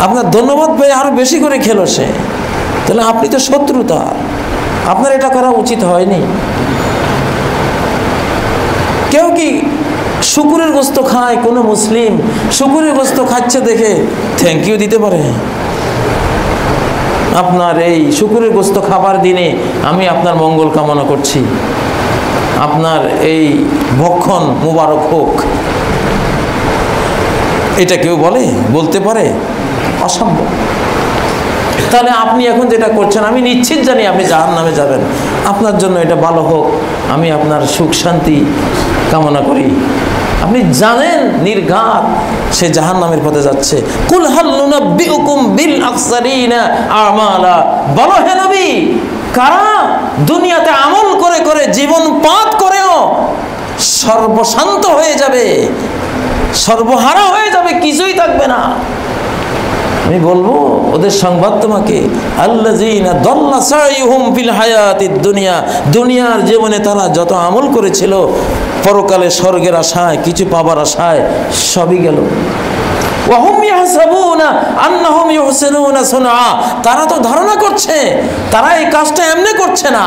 আপনার ধন্যবাদ পেয়ে আরো বেশি করে খেলো সে, তাহলে আপনি তো শত্রু তার, আপনার এটা করা উচিত হয়নি। কেউ কি শুকুরের গোস্ত খায়? কোনো মুসলিম শুকুরের গোস্ত খাচ্ছে দেখে থ্যাংক ইউ দিতে পারে? আপনার এই শুকুরের গোস্ত খাবার দিনে আমি আপনার মঙ্গল কামনা করছি, আপনার এই ভক্ষণ মুবারক হোক, এটা কেউ বলতে পারে? অসম্ভব। তাহলে আপনি এখন যেটা করছেন, আমি নিশ্চিত জানি আপনি জাহান্নামে যাবেন, আপনার জন্য এটা ভালো হোক, আমি আপনার সুখ শান্তি কামনা করি। আপনি জানেন নির্ঘাত সে জাহান্নামের পথে যাচ্ছে। কুল হাল নুনাব্বিউকুম বিল আকসারিনা আমালা, বলো হে নবী, কারা দুনিয়াতে আমল করে করে জীবন পাত করেও সর্বশান্ত হয়ে যাবে, সর্বহারা হয়ে যাবে, কিছুই থাকবে না। আমি বলবো ওদের সংবাদ তোমাকে, আল্লাযীনা দাল্লা সাইয়ুহুম ফিল হায়াতিদ দুনিয়া, দুনিয়ার জীবনে তারা যত আমল করেছিল, পরকালে স্বর্গের আশায়, কিছু পাবার আশায়, সবই গেল। ওয়াহুম ইয়াহসাবুনা আন্নাহুম ইউহসিনুনা সুনআ, তারা তো ধারণা করছে তারা এই কাজটা এমনি করছে না,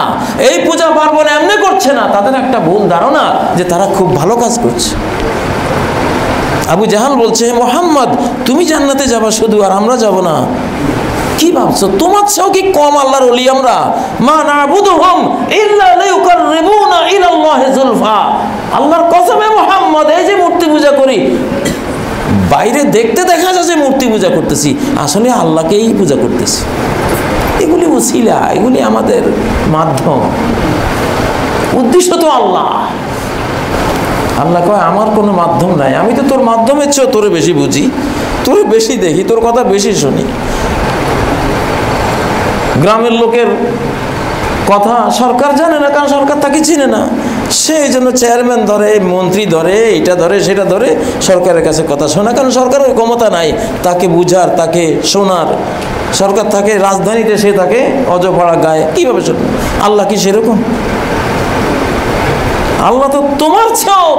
এই পূজা পার্বণ এমনি করছে না, তাদের একটা ভুল ধারণা যে তারা খুব ভালো কাজ করছে। আবু জাহাল বলছে, মুহাম্মদ তুমি জান্নাতে যাবা শুধু, আর আমরা যাব না? কি ভাবছো, তোমার চেয়েও কি কম আল্লাহর ওলি আমরা? মা না'বুদুহুম ইল্লা লিয়ুকাররিবুনা ইলাল্লাহি যুলফা। আল্লাহর কসমে মুহাম্মদ, এই যে মূর্তি পূজা করি, বাইরে দেখতে দেখা যায় যে মূর্তি পূজা করতেছি, আসলে আল্লাহকেই পূজা করতেছি। এগুলি ওসিলা, এগুলি আমাদের মাধ্যম, উদ্দেশ্য তো আল্লাহ। আল্লাহ কয় আমার কোনো মাধ্যম নাই, আমি তো তোর মাধ্যমের চেয়েও তোরে বেশি বুঝি, তোরে বেশি দেখি, তোর কথা বেশি শুনি। গ্রামের লোকের কথা সরকার জানে না, কারণ সরকার তাকে চিনে না। সেই জন্য চেয়ারম্যান ধরে, মন্ত্রী ধরে, এটা ধরে সেটা ধরে, সরকারের কাছে কথা শোনা, কারণ সরকারের ক্ষমতা নাই তাকে বুঝার, তাকে শোনার। সরকার থাকে রাজধানীতে, সে তাকে অজপাড়া গায়ে কীভাবে শোনে? আল্লাহ কি সেরকম? আল্লাহ তো তোমার চেয়েও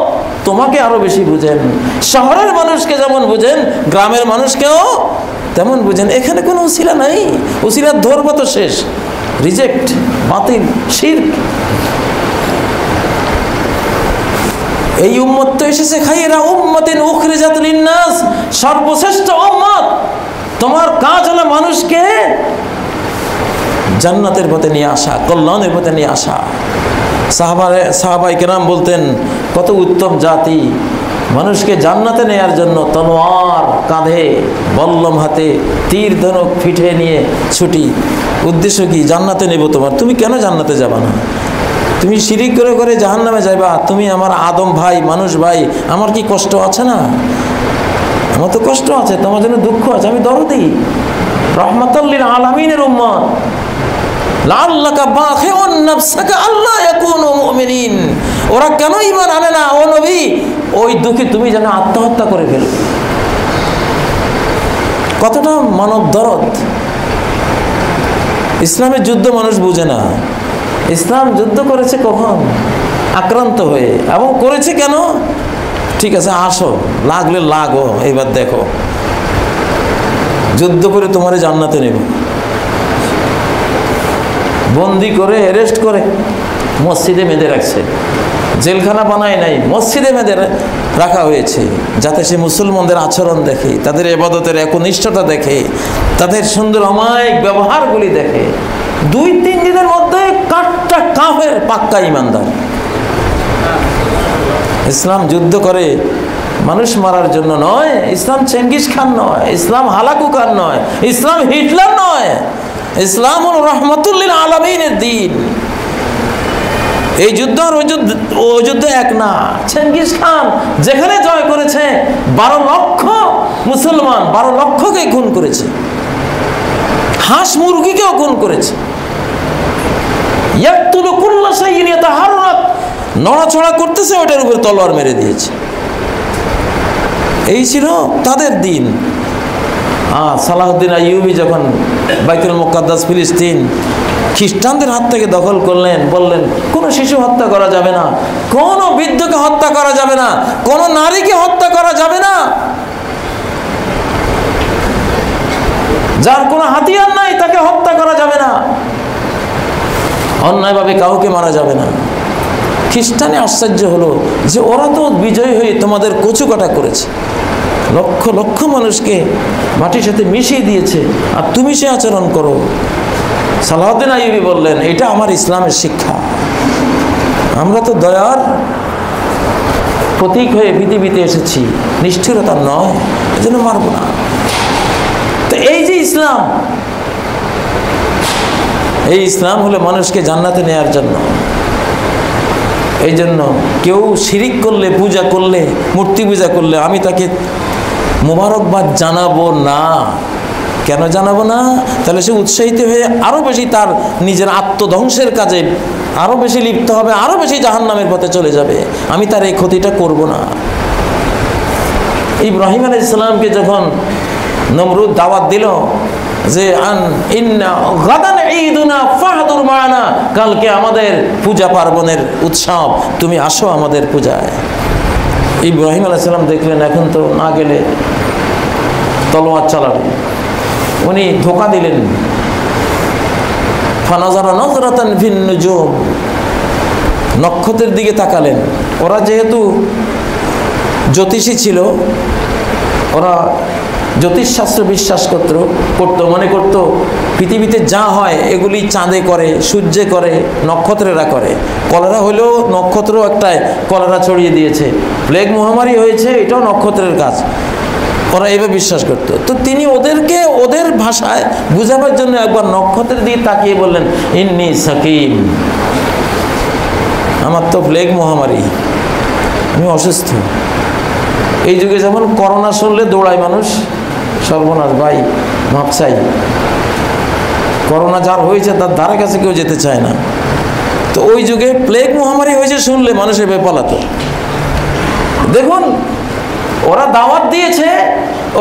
তোমাকে আরো বেশি বুঝেন। শহরের মানুষকে যেমন বুঝেন, গ্রামের মানুষকেও তেমন বুঝেন। এখানে কোনো উসিলা নাই, উসিলার ধর্ম তো শেষ, রিজেক্ট, বাতিল, শিরক। এই উম্মত তো এসেছে খায়রা উম্মাতিন উখরিজাত লিন্নাস, সর্বশ্রেষ্ঠ উম্মত। তোমার কাজ হলো মানুষকে জান্নাতের পথে নিয়ে আসা, কল্যাণের পথে নিয়ে আসা। সাহাবায়ে কেরাম বলতেন, কত উত্তম জাতি, মানুষকে জান্নাতে নেয়ার জন্য তলোয়ার কাঁধে, বল্লম হাতে, তীর ধনুক পিঠে নিয়ে ছুটি। উদ্দেশ্য কি? জান্নাতে নেব তোমার। তুমি কেন জান্নাতে যাবা না? তুমি শিরিক করে করে জাহান্নামে যাইবা। তুমি আমার আদম ভাই, মানুষ ভাই, আমার কি কষ্ট আছে না? আমার তো কষ্ট আছে, তোমার জন্য দুঃখ আছে, আমি দরদি, রাহমাতাল লিল আলামিনের উম্মত। লাআল্লাকা বাখিউন নাফসাকা আল্লা ইয়াকুনু মুমিনিন। ওরা কেন ঈমান আনে না ও নবী? ওই দুঃখে তুমি যেন আত্মহত্যা করে ফেলো। কতটা মানব দরদ! ইসলামের যুদ্ধ মানুষ বুঝে না। ইসলাম যুদ্ধ করেছে কখন? আক্রান্ত হয়ে। এবং করেছে কেন? ঠিক আছে, আসো, লাগলে লাগো, এবার দেখো, যুদ্ধ করে তোমারে জান্নাতে নেব। বন্দি করে, অ্যারেস্ট করে মসজিদে বেঁধে রাখছে, জেলখানা বানায় নাই, মসজিদে বেঁধে রাখা হয়েছে, যাতে সে মুসলমানদের আচরণ দেখে, তাদের ইবাদতের একনিষ্ঠতা দেখে, তাদের সুন্দর অমায়িক ব্যবহারগুলি দেখে। 2-3 দিনের মধ্যে কাঠটা কাফের, পাক্কা ইমানদার। ইসলাম যুদ্ধ করে মানুষ মারার জন্য নয়, ইসলাম চেঙ্গিস খান নয়, ইসলাম হালাকু খান নয়, ইসলাম হিটলার নয়, ইসলাম হল রহমাতুল লিল আলামিনের দ্বীন। এই যুদ্ধ আর ওই যুদ্ধ এক না। চেঙ্গিস খান যেখানে জয় করেছে 12 লক্ষ মুসলমান, 12 লক্ষকে খুন করেছে, হাঁস মুরগিকেও খুন করেছে। ইয়াকতুলু কুল্লা শাইইন ইয়াতাহাররাক, নড়াচড়া করতেছে ওটার উপরে তলোয়ার মেরে দিয়েছে। এই ছিল তাদের দিন। সালাহউদ্দিন আইয়ুবী যখন বাইতুল মুকাদ্দাস ফিলিস্তিন খ্রিস্টানদের হাত থেকে দখল করলেন, বললেন কোনো শিশু হত্যা করা যাবে না, কোনো বৃদ্ধকে হত্যা করা যাবে না, কোনো নারীকে হত্যা করা যাবে না, যার কোনো হাতিয়ার নাই তাকে হত্যা করা যাবে না, অন্যায়ভাবে কাউকে মারা যাবে না। খ্রিস্টানে আশ্চর্য হলো যে ওরা তো বিজয়ী হয়ে তোমাদের কচুকাটা করেছে, লক্ষ লক্ষ মানুষকে মাটির সাথে মিশিয়ে দিয়েছে, আর তুমি সে আচরণ করো। সালাহউদ্দিন আইয়ুবী বললেন, এটা আমার ইসলামের শিক্ষা। আমরা তো দয়ার প্রতীক হয়ে পৃথিবীতে এসেছি, নিষ্ঠুরতা নয়, এজন্য মারব না। তো এই যে ইসলাম, এই ইসলাম হলো মানুষকে জান্নাতে নেয়ার জন্য। এই জন্য কেউ শিরিক করলে, পূজা করলে, মূর্তি পূজা করলে আমি তাকে মোবারকবাদ জানাবো না। কেন জানাবো না? তাহলে সে উৎসাহিত হয়ে আরো বেশি তার নিজের আত্মধ্বংসের কাজে আরো বেশি লিপ্ত হবে, আরো বেশি জাহান্নামের পথে চলে যাবে। আমি তার এই ক্ষতিটা করব না। ইব্রাহিম আলাইহিস সালামকে যখন নমরুদ দাওয়াত দিল যে গাদান ঈদুনা ফাহদুর মানা, কালকে আমাদের পূজা পার্বণের উৎসব, তুমি আসো আমাদের পূজায়। ইব্রাহিম আলাইহিস সালাম দেখলেন এখন তো না গেলে তলোয়ার চালাবে। উনি ধোঁকা দিলেন, ফানাজারা নজরাতান ফিন নুজুম, নক্ষত্রের দিকে তাকালেন। ওরা যেহেতু জ্যোতিষী ছিল, ওরা জ্যোতিষশাস্ত্র বিশ্বাস করতো, মনে করতো পৃথিবীতে যা হয় এগুলি চাঁদে করে, সূর্যে করে, নক্ষত্রেরা করে। কলেরা হলেও নক্ষত্র একটাই কলেরা ছড়িয়ে দিয়েছে, প্লেগ মহামারী হয়েছে, এটাও নক্ষত্রের কাজ, ওরা এভাবে বিশ্বাস করতো। তো তিনি ওদেরকে ওদের ভাষায় বুঝাবার জন্য একবার নক্ষত্রের দিকে তাকিয়ে বললেন, ইন্নী সাকিম, আমার তো প্লেগ মহামারী, আমি অসুস্থ। এই যুগে যেমন করোনা শুনলে দৌড়ায় মানুষ, সর্বনাশ ভাই মাপ চাই, করোনা যার হয়েছে তার ধারে কাছে কেউ যেতে চায় না। তো ওই যুগে প্লেগ মহামারী হয়েছে শুনলে মানুষ এভাবে পালাতো। দেখুন ওরা দাওয়াত দিয়েছে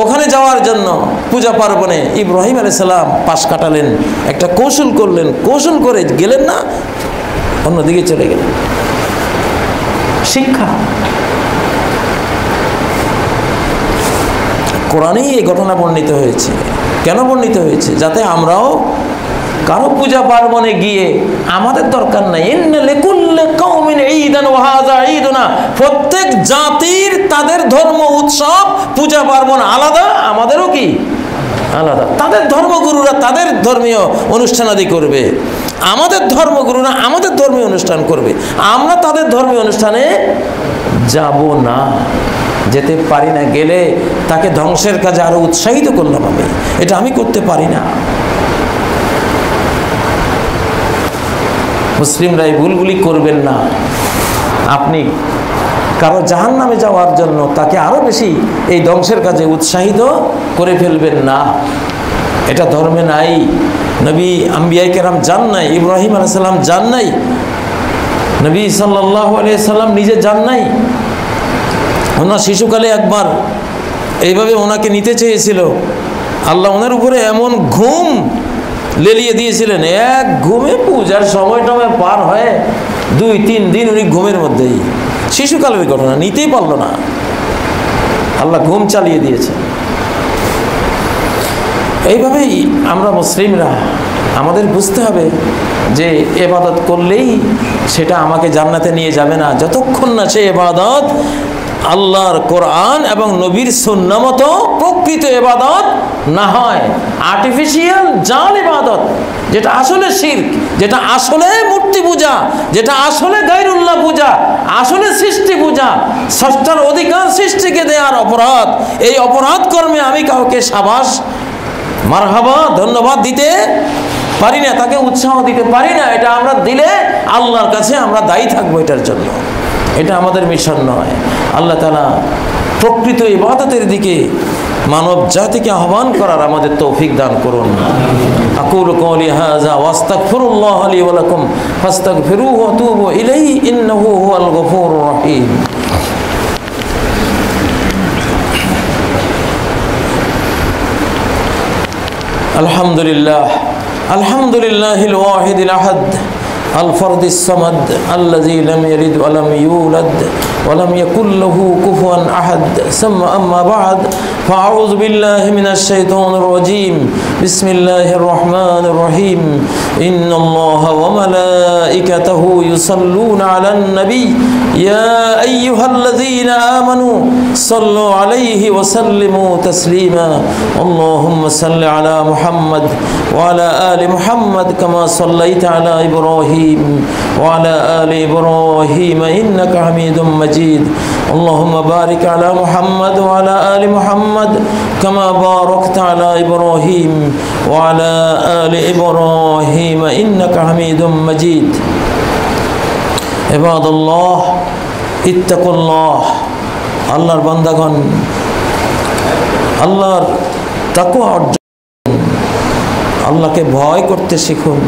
ওখানে যাওয়ার জন্য পূজা পার্বণে। ইব্রাহিম আলাইহিস সালাম পাশ কাটালেন, একটা কৌশল করলেন, কৌশল করে গেলেন না, অন্যদিকে চলে গেলেন। শিক্ষা কোরআনেই এই ঘটনা বর্ণিত হয়েছে। কেন বর্ণিত হয়েছে? যাতে আমরাও কারো পূজা পার্বণে গিয়ে আমাদের দরকার নাই, ইন্না লিকুল্লি কওমিন ঈদান ওয়া হাযা ঈদুনা, প্রত্যেক জাতির তাদের ধর্ম উৎসব পূজা পার্বণ আলাদা, আমাদেরও কি আলাদা। তাদের ধর্মগুরুরা তাদের ধর্মীয় অনুষ্ঠানাদি করবে, আমাদের ধর্মগুরুরা আমাদের ধর্মীয় অনুষ্ঠান করবে, আমরা তাদের ধর্মীয় অনুষ্ঠানে যাব না, যেতে পারি না। গেলে তাকে ধ্বংসের কাজে আরো উৎসাহিত করলাম আমি, এটা আমি করতে পারি না। মুসলিমরা এই ভুলগুলি করবেন না। আপনি কারো জাহান্নামে যাওয়ার জন্য তাকে আরো বেশি এই ধ্বংসের কাজে উৎসাহিত করে ফেলবেন না, এটা ধর্মে নাই। নবী আম্বিয়া কেরাম যান নাই, ইব্রাহিম আলাইহিস সালাম যান নাই, নবী সাল্লাল্লাহু আলাইহি সাল্লাম নিজে যান নাই। ওনার শিশুকালে একবার এইভাবে ওনাকে নিতে চেয়েছিল, আল্লাহ ওনার উপরে এমন ঘুম লেলিয়ে দিয়েছিলেন, এক ঘুমে পূজার সময়টা পার হয়ে 2-3 দিন উনি ঘুমের মধ্যেই, শিশুকালের ঘটনা, নিতেই পারলো না, আল্লাহ ঘুম চালিয়ে দিয়েছে। এইভাবেই আমরা মুসলিমরা আমাদের বুঝতে হবে যে ইবাদত করলেই সেটা আমাকে জান্নাতে নিয়ে যাবে না, যতক্ষণ না সে ইবাদত আল্লাহর কোরআন এবং নবীর সুন্নাহ মতো প্রকৃত ইবাদত না হয়। আর্টিফিশিয়াল জাল ইবাদত, যেটা আসলে শিরক, যেটা আসলে মূর্তি পূজা, যেটা আসলে গায়রুল্লাহ পূজা, আসলে সৃষ্টি পূজা, স্রষ্টার অধিকার সৃষ্টিকে দেওয়ার অপরাধ, এই অপরাধ কর্মে আমি কাউকে সাবাস মারহাবা ধন্যবাদ দিতে পারি না, তাকে উৎসাহ দিতে পারি না। এটা আমরা দিলে আল্লাহর কাছে আমরা দায়ী থাকবো এটার জন্য, এটা আমাদের মিশন নয়। আল্লাহ তাআলা প্রকৃত ইবাদতের দিকে মানব জাতিকে আহ্বান করার আমাদের তৌফিক দান করুন। আকুলু কওলি হাযা ওয়াস্তাগফিরুল্লাহ লি ওয়া লাকুম ফাস্তাগফিরুহু ওয়া তুবু ইলাইহি ইন্নাহু হুয়াল গফুরুর রহিম। আলহামদুলিল্লাহিল ওয়াহিদিল আহাদ الفرد الصمد الذي لم يلد ولم يولد ولم يكن له كفوا أحد. ثم أما بعد فأعوذ بالله من الشيطان الرجيم. بسم الله الرحمن الرحيم. إن الله وملائكته يصلون على النبي يا أيها الذين آمنوا صلوا عليه وسلموا تسليما. اللهم صل على محمد وعلى آل محمد كما صليت على إبراهيم وعلى آل إبراهيم إنك حميد مجيد. اللهم بارك على محمد وعلى آل محمد كما باركت على إبراهيم وعلى آل إبراهيم إنك حميد مجيد. عباد الله اتقوا الله. আল্লাহর বান্দাগণ, আল্লাহর তাকওয়া অর্জন, আল্লাহকে ভয় করতে শিখুন,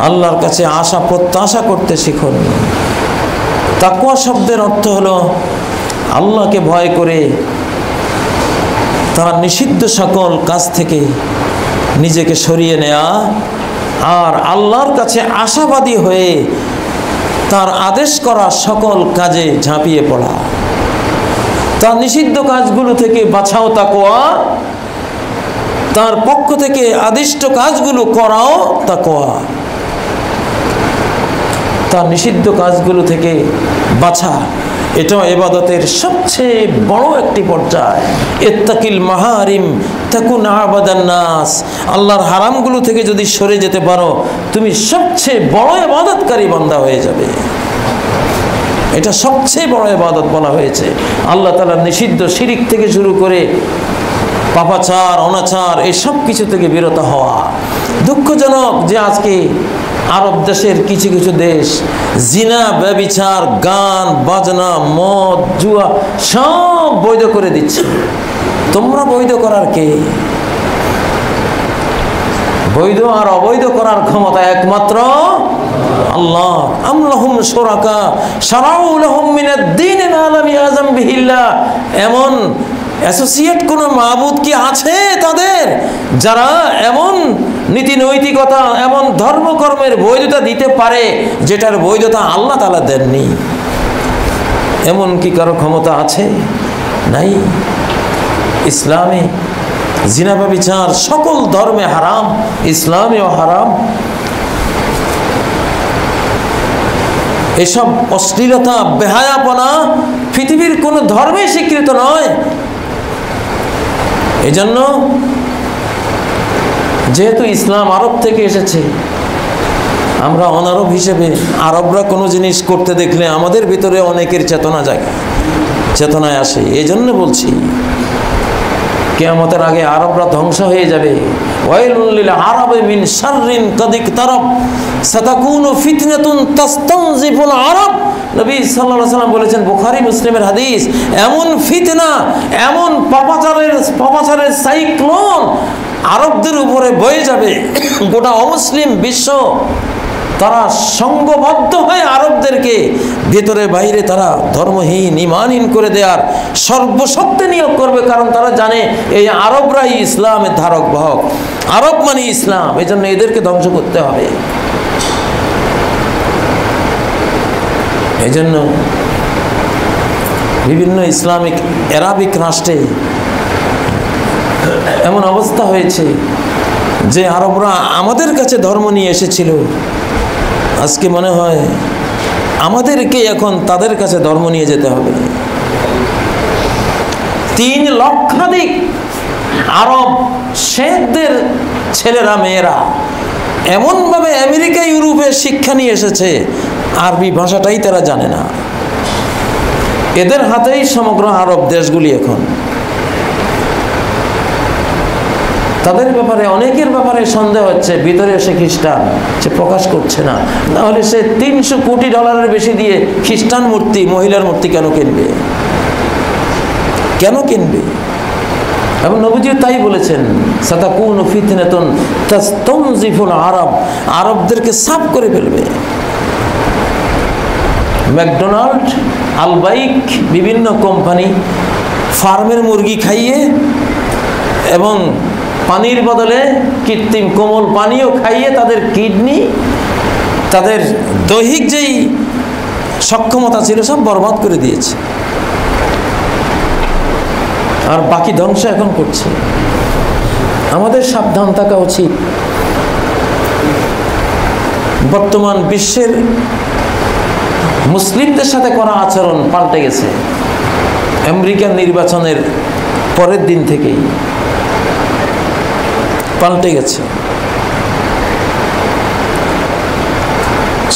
আল্লাহর কাছে আশা প্রত্যাশা করতে শিখুন। তাকওয়া শব্দের অর্থ হলো আল্লাহকে ভয় করে তার নিষিদ্ধ সকল কাজ থেকে নিজেকে সরিয়ে নেওয়া, আর আল্লাহর কাছে আশাবাদী হয়ে তার আদেশ করা সকল কাজে ঝাঁপিয়ে পড়া। তার নিষিদ্ধ কাজগুলো থেকে বাঁচাও তাকওয়া, তার পক্ষ থেকে আদিষ্ট কাজগুলো করাও তাকওয়া, তার নিষিদ্ধ কাজগুলো থেকে বাঁচা, এটাও ইবাদতের সবচেয়ে বড় একটি পর্যায়। ইত্তাকিল মাহারিম তাকুন আবাদান নাস, আল্লাহর হারামগুলো থেকে যদি সরে যেতে পারো তুমি সবচেয়ে বড় ইবাদতকারী বান্দা হয়ে যাবে। এটা সবচেয়ে বড় ইবাদত বলা হয়েছে। আল্লাহ তাআলার নিষিদ্ধ শিরিক থেকে শুরু করে পাপাচার অনাচার এই সব কিছু থেকে বিরত হওয়া। দুঃখজনক যে আজকে আরব দেশের কিছু কিছু দেশ জিনা, ব্যভিচার, গান বাজনা, মদ, জুয়া সব বৈধ করে দিচ্ছে। তোমরা বৈধ করার কে? বৈধ আর অবৈধ করার ক্ষমতা একমাত্র আল্লাহ। আম লাহুম শুরাকা শারাউ লাহুম মিনাদ দীন মা লাম ইয়াযাম বিহিল্লাহ, এমন অ্যাসোসিয়েট কোনো মাবুদ কি আছে তাদের যারা এমন নীতি নৈতিকতা, এমন ধর্মকর্মের বৈধতা দিতে পারে যেটার বৈধতা আল্লাহ তাআলা দেননি? এমন কি কারো ক্ষমতা আছে? নাই। ইসলামে জিনা ব্যভিচার সকল ধর্মে হারাম, ইসলামেও হারাম। এসব অশ্লীলতা, বেহায়াপনা পৃথিবীর কোনো ধর্মে স্বীকৃত নয়। এজন্য যেহেতু ইসলাম আরব থেকে এসেছে, আমরা অনারব হিসেবে আরবরা কোনো জিনিস করতে দেখলে আমাদের ভিতরে অনেকের চেতনায় আসে। এই জন্য বলছি কিয়ামতের আগে আরবরা ধ্বংস হয়ে যাবে। ওয়াইলুল লিল আরাবি মিন শাররিন কাদ ইকতারাব সাতাকুনু ফিতনাতুন তাস্তানজিফুল আরব। নবী সাল্লাল্লাহু আলাইহি ওয়াসাল্লাম বলেছেন, বুখারী মুসলিমের হাদিস, এমন ফিতনা, এমন পাপাচারের সাইক্লোন আরবদের উপরে বয়ে যাবে। গোটা অমুসলিম বিশ্ব তারা সংঘবদ্ধ হয়ে আরবদেরকে ভেতরে বাইরে তারা ধর্মহীন, ঈমানহীন করে দেওয়ার সর্বশক্তি নিয়োগ করবে। কারণ তারা জানে এই আরবরাই ইসলামের ধারক বাহক, আরব মানে ইসলাম। এই জন্য এদেরকে ধ্বংস করতে হবে। এই জন্য বিভিন্ন ইসলামিক আরবিক রাষ্ট্রে এমন অবস্থা হয়েছে যে আরবরা আমাদের কাছে ধর্ম নিয়ে এসেছিল, আজকে মনে হয় আমাদেরকে এখন তাদের কাছে ধর্ম নিয়ে যেতে হবে। 3 লক্ষাধিক আরব শেখদের ছেলেরা মেয়েরা এমনভাবে আমেরিকা ইউরোপে শিক্ষা নিয়ে এসেছে, আরবি ভাষাটাই তারা জানে না। এদের হাতেই সমগ্র আরব দেশগুলি এখন। তাদের ব্যাপারে অনেকের ব্যাপারে সন্দেহ হচ্ছে, ভিতরে সে খ্রিস্টান, সে প্রকাশ করছে না, নাহলে সে $300 কোটি বেশি দিয়ে খ্রিস্টান মূর্তি, মহিলার মূর্তি কেন কিনবে? কেন কিনবে? এবং নবীজি তাই বলেছেন, সাতাকুনু ফিতনাতুন তাস্তানজিফুল আরব, আরবদেরকে সাফ করে ফেলবে। ম্যাকডোনাল্ড, আলবাইক, বিভিন্ন কোম্পানি ফার্মের মুরগি খাইয়ে এবং পানির বদলে কৃত্রিম কোমল পানিও খাইয়ে তাদের কিডনি, তাদের দৈহিক যেই সক্ষমতা ছিল সব বরবাদ করে দিয়েছে, আর বাকি ধ্বংস এখন করছে। আমাদের সাবধান থাকা উচিত। বর্তমান বিশ্বের মুসলিমদের সাথে করা আচরণ পাল্টে গেছে। আমেরিকান নির্বাচনের পরের দিন থেকেই পাল্টে গেছে।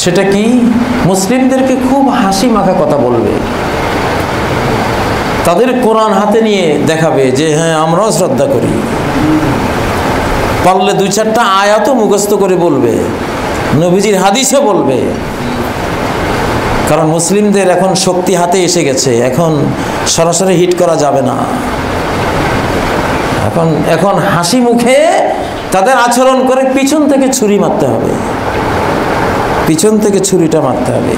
সেটা কি? মুসলিমদেরকে খুব হাসি মাখা কথা বলবে, তাদের কোরআন হাতে নিয়ে দেখাবে যে হ্যাঁ আমরাও শ্রদ্ধা করি, পারলে 2-4টা আয়াতও মুখস্থ করে বলবে, নবীজির হাদিসও বলবে। কারণ মুসলিমদের এখন শক্তি হাতে এসে গেছে, এখন সরাসরি হিট করা যাবে না। এখন হাসি মুখে তাদের আচরণ করে পিছন থেকে ছুরি মারতে হবে, পিছন থেকে ছুরিটা মারতে হবে।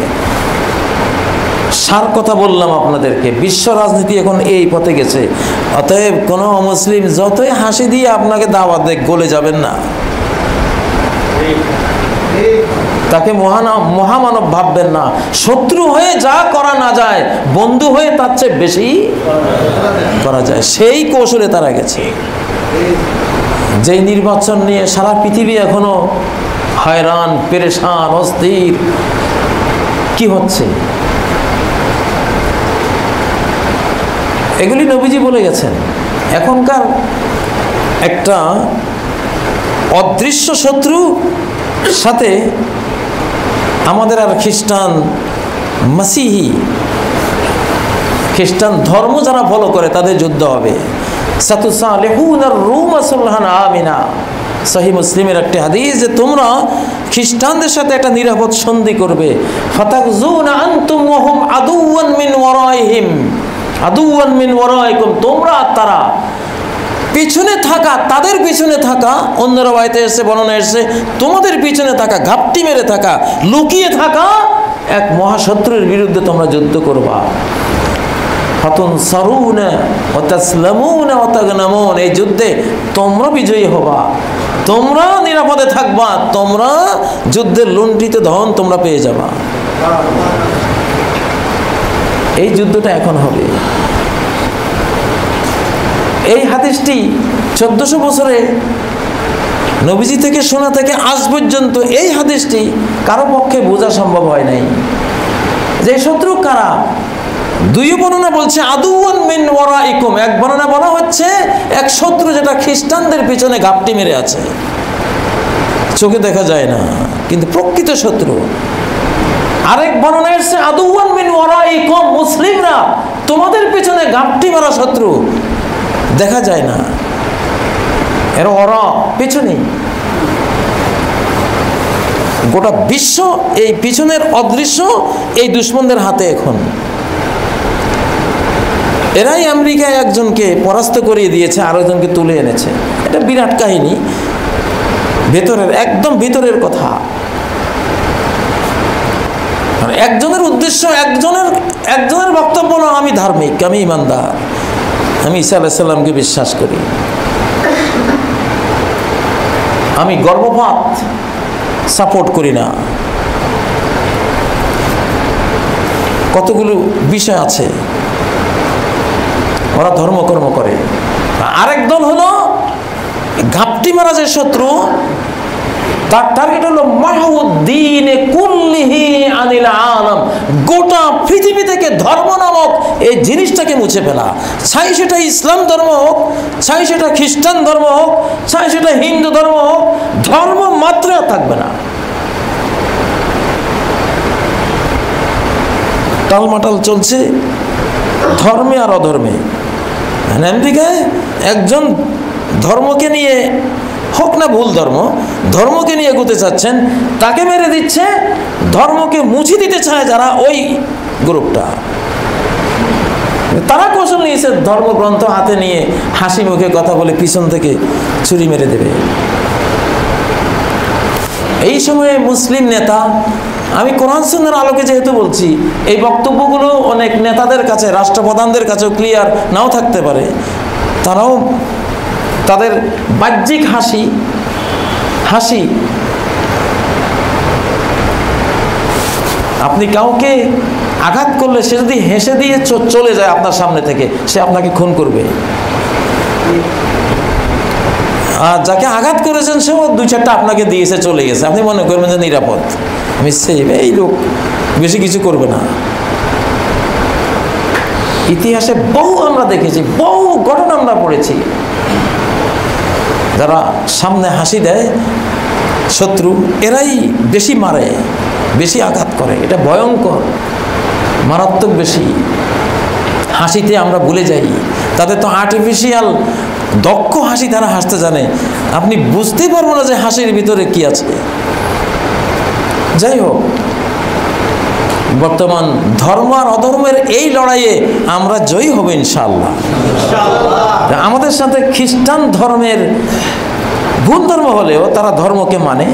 সার কথা বললাম আপনাদেরকে, বিশ্ব রাজনীতি এখন এই পথে গেছে। অতএব কোনো মুসলিম যতই হাসি দিয়ে আপনাকে দাওয়াত দেয়, গলে যাবেন না। তাকে মহামানব ভাববেন না। শত্রু হয়ে যা করা না যায়, বন্ধু হয়ে তার চেয়ে বেশি করা যায়, সেই কৌশলে তারা গেছে। যেই নির্বাচন নিয়ে সারা পৃথিবী এখনো হয়রান, পেরেশান, অস্থির, কি হচ্ছে? এগুলি নবীজি বলে গেছেন। এখনকার একটা অদৃশ্য শত্রু সাথে আমাদের আর খ্রিস্টান, মাসিহি, খ্রিস্টান ধর্ম যারা ফলো করে তাদের যুদ্ধ হবে। সহিহ মুসলিমের একটি হাদিস যে তোমরা খ্রিস্টানদের সাথে একটা নিরাপদ সন্ধি করবে। ফাতাকজুনা আনতুম ওয়া হুম আদুওয়ান মিন ওয়ারাইহিম আদুওয়ান মিন ওয়ারাইকুম, তোমরা আর তারা পিছনে থাকা, তাদের পিছনে থাকা, অন্য রাওয়ায়াতে এসে বর্ণনা এসেছে তোমাদের পিছনে থাকা, ঘাপটি মেরে থাকা, লুকিয়ে থাকা এক মহাশত্রুর বিরুদ্ধে তোমরা যুদ্ধ করবা। ফাতুনসারুনা ওয়া তাসলামুনা ওয়া তাগনামুন, এই যুদ্ধে তোমরা বিজয়ী হবা, তোমরা নিরাপদে থাকবা, তোমরা যুদ্ধের লুণ্ঠিত ধন তোমরা পেয়ে যাবা। এই যুদ্ধটা এখন হবে। এই হাদিসটি 1400 বছরে নবীজি থেকে শোনা থেকে আজ পর্যন্ত এই হাদিসটি কারো পক্ষে বোঝা সম্ভব হয় নাই যে শত্রু কারা। দুই বর্ণনা বলছে আদুওয়ান মিন ওয়ারাইকুম, এক বর্ণনা বলা হচ্ছে এক শত্রু যেটা খ্রিস্টানদের পিছনে ঘাপটি মেরে আছে, চোখে দেখা যায় না কিন্তু প্রকৃত শত্রু। আরেক বর্ণনা এসেছে আদুওয়ান মিন ওয়ারাইকুম, মুসলিমরা তোমাদের পিছনে ঘাপটি মারা শত্রু, দেখা যায় না, এর ওরা পিছনে। গোটা বিশ্ব এই পিছনের অদৃশ্য এই দুশমনদের হাতে এখন। এরাই আমেরিকায় একজনকে পরাস্ত করিয়ে দিয়েছে, আরো একজনকে তুলে এনেছে। এটা বিরাট কাহিনী, ভেতরের, একদম ভেতরের কথা। একজনের উদ্দেশ্য, একজনের বক্তব্য না আমি ধার্মিক, আমি ইমানদার, আমি ঈসা আলাইহিস সালামকে বিশ্বাস করি, আমি গর্ভপাত সাপোর্ট করি না। কতগুলো বিষয় আছে, ওরা ধর্মকর্ম করে। আরেক দল হলো ঘাপটি মারা যে শত্রু, তার টার্গেট হলো মাহুদ্দিন কুল্লিহি আনিল আলাম, গোটা পৃথিবী থেকে ধর্ম নামক এই জিনিসটাকে মুছে ফেলা। চাই সেটা ইসলাম ধর্ম হোক, চাই সেটা খ্রিস্টান ধর্ম হোক, চাই সেটা হিন্দু ধর্ম হোক, ধর্ম মাত্র থাকবে না। টালমাটাল চলছে ধর্মে আর অধর্মে। আমেরিকায় একজন ধর্মকে নিয়ে, হোক না ভুল ধর্ম, ধর্মকে নিয়ে এগোতে চাচ্ছেন, তাকে মেরে দিচ্ছে। ধর্মকে মুছে দিতে চায় যারা, ওই গ্রুপটা, তারা কৌশল নিয়েছে ধর্মগ্রন্থ হাতে নিয়ে হাসি মুখে কথা বলে পিছন থেকে ছুরি মেরে দেবে। এই সময়ে মুসলিম নেতা, আমি কোরআন সুন্নাহর আলোকে যেহেতু বলছি, এই বক্তব্যগুলো অনেক নেতাদের কাছে, রাষ্ট্রপ্রধানদের কাছেও ক্লিয়ার নাও থাকতে পারে। তারাও তাদের বাহ্যিক হাসি, আপনি কাউকে আঘাত করলে সে যদি হেসে দিয়ে চলে যায় আপনার সামনে থেকে, সে আপনাকে খুন করবে। আর যাকে আঘাত করেছেন সেও 2-4টা আপনাকে দিয়েছে, চলে গেছে, আপনি মনে করবেন যে নিরাপদ, আমি সেভ, এই লোক বেশি কিছু করবে না। ইতিহাসে বহু আমরা দেখেছি, বহু ঘটনা আমরা পড়েছি, যারা সামনে হাসি দেয় শত্রু, এরাই বেশি মারে, বেশি আঘাত করে। এটা ভয়ঙ্কর, মারাত্মক বেশি। হাসিতে আমরা ভুলে যাই, তাদের তো আর্টিফিশিয়াল দক্ষ হাসি, তারা হাসতে জানে, আপনি বুঝতে পারবো না যে হাসির ভিতরে কি আছে। যাই হোক, বর্তমান ধর্ম আর অধর্মের এই লড়াইয়ে আমরা জয়ী হব ইনশাআল্লাহ। আমাদের সাথে খ্রিস্টান ধর্মের, ভুল ধর্ম হলেও তারা ধর্মকে মানে,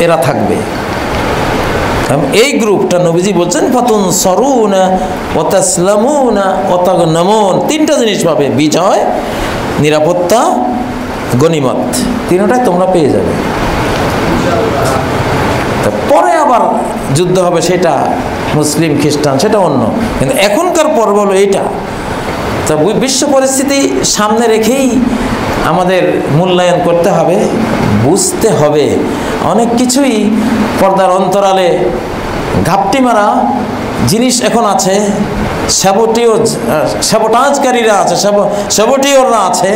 এরা থাকবে। এই গ্রুপটা নবীজি বলছেন ফাতুনসারুনা ওয়া তাসলামুনা ওয়া তাগনামুন, 3টা জিনিস পাবে: বিজয়, নিরাপত্তা, গনিমত। 3টাই তোমরা পেয়ে যাবে। পরে আবার যুদ্ধ হবে, সেটা মুসলিম খ্রিস্টান, সেটা অন্য, কিন্তু এখনকার পর্ব হলো এইটা। তা বিশ্ব পরিস্থিতি সামনে রেখেই আমাদের মূল্যায়ন করতে হবে, বুঝতে হবে অনেক কিছুই পর্দার অন্তরালে ঘাপটি মারা জিনিস এখন আছে, স্যাবোটাজকারীরা আছে, স্যাবোটিওররা আছে।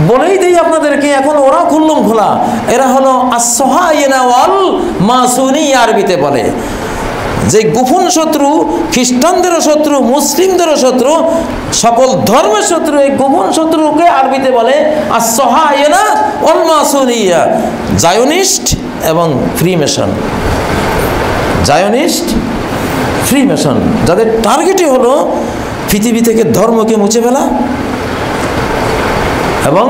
বলেই দিই আপনাদেরকে, এখন ওরা খুল্লুম খোলা, এরা হলো আসহায়না ওয়াল মাসুনি, আরবিতে বলে যে গোপন শত্রু, খ্রিস্টানদেরও শত্রু, মুসলিমদেরও শত্রু, সকল ধর্মের শত্রু। এই গোপন শত্রুকে আরবিতে বলে আসহায়না ওয়াল মাসুনিয়া, জায়োনিস্ট এবং ফ্রিমেশন। জায়োনিস্ট, ফ্রিমেশন, যাদের টার্গেটই হলো পৃথিবী থেকে ধর্মকে মুছে ফেলা এবং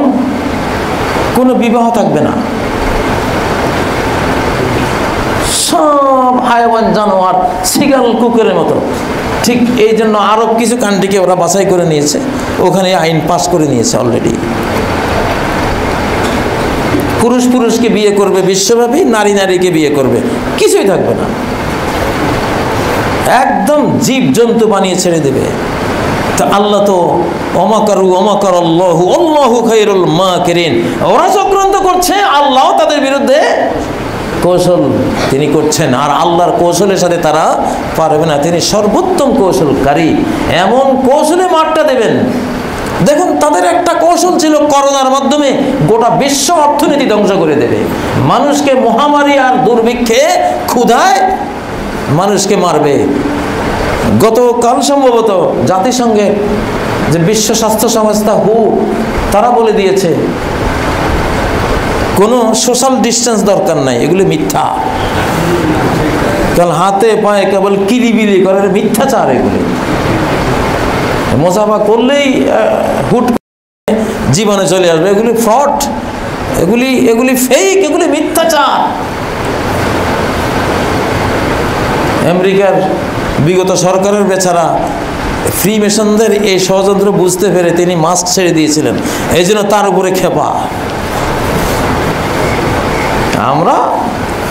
কোনো বিবাহ থাকবে না, সব হায়াওয়ান জানোয়ার, সিগাল কুকুরের মতো। ঠিক এই জন্য আরব কিছু কান্ট্রিকে ওরা বাছাই করে নিয়েছে, ওখানে আইন পাস করে নিয়েছে অলরেডি। পুরুষ পুরুষকে বিয়ে করবে বিশ্বব্যাপী, নারী নারীকে বিয়ে করবে, কিছুই থাকবে না, একদম জীব জন্তু বানিয়ে ছেড়ে দেবে। তা আল্লাহ তো অমাকার আল্লাহু খায়রুল মাকিরিন, ওরা চক্রান্ত করছে, আল্লাহ তাদের বিরুদ্ধে কৌশল তিনি করছেন, আর আল্লাহর কৌশলের সাথে তারা পারবে না, তিনি সর্বোত্তম কৌশলকারী। এমন কৌশলে মারটা দেবেন। দেখুন, তাদের একটা কৌশল ছিল করোনার মাধ্যমে গোটা বিশ্ব অর্থনীতি ধ্বংস করে দেবে, মানুষকে মহামারী আর দুর্ভিক্ষে ক্ষুধায় মানুষকে মারবে। গতকাল সম্ভবত জাতিসংঘের যে বিশ্ব স্বাস্থ্য সংস্থা তারা বলে দিয়েছে কোনো সোশ্যাল ডিস্টেন্স দরকার নাই, এগুলি মিথ্যা। কারণ হাতে পায়ে কেবল কিলিবিলি করে, মিথ্যাচার এগুলি। মোসাফা করলেই হুট জীবনে চলে আসবে, এগুলি ফ্রড, এগুলি ফেক, এগুলি মিথ্যাচার। আমেরিকার বিগত সরকারের বেচারা ফ্রিমেশনদের এই ষড়যন্ত্র বুঝতে পেরে তিনি মাস্ক ছেড়ে দিয়েছিলেন, এই জন্য তার উপরে খেপা। আমরা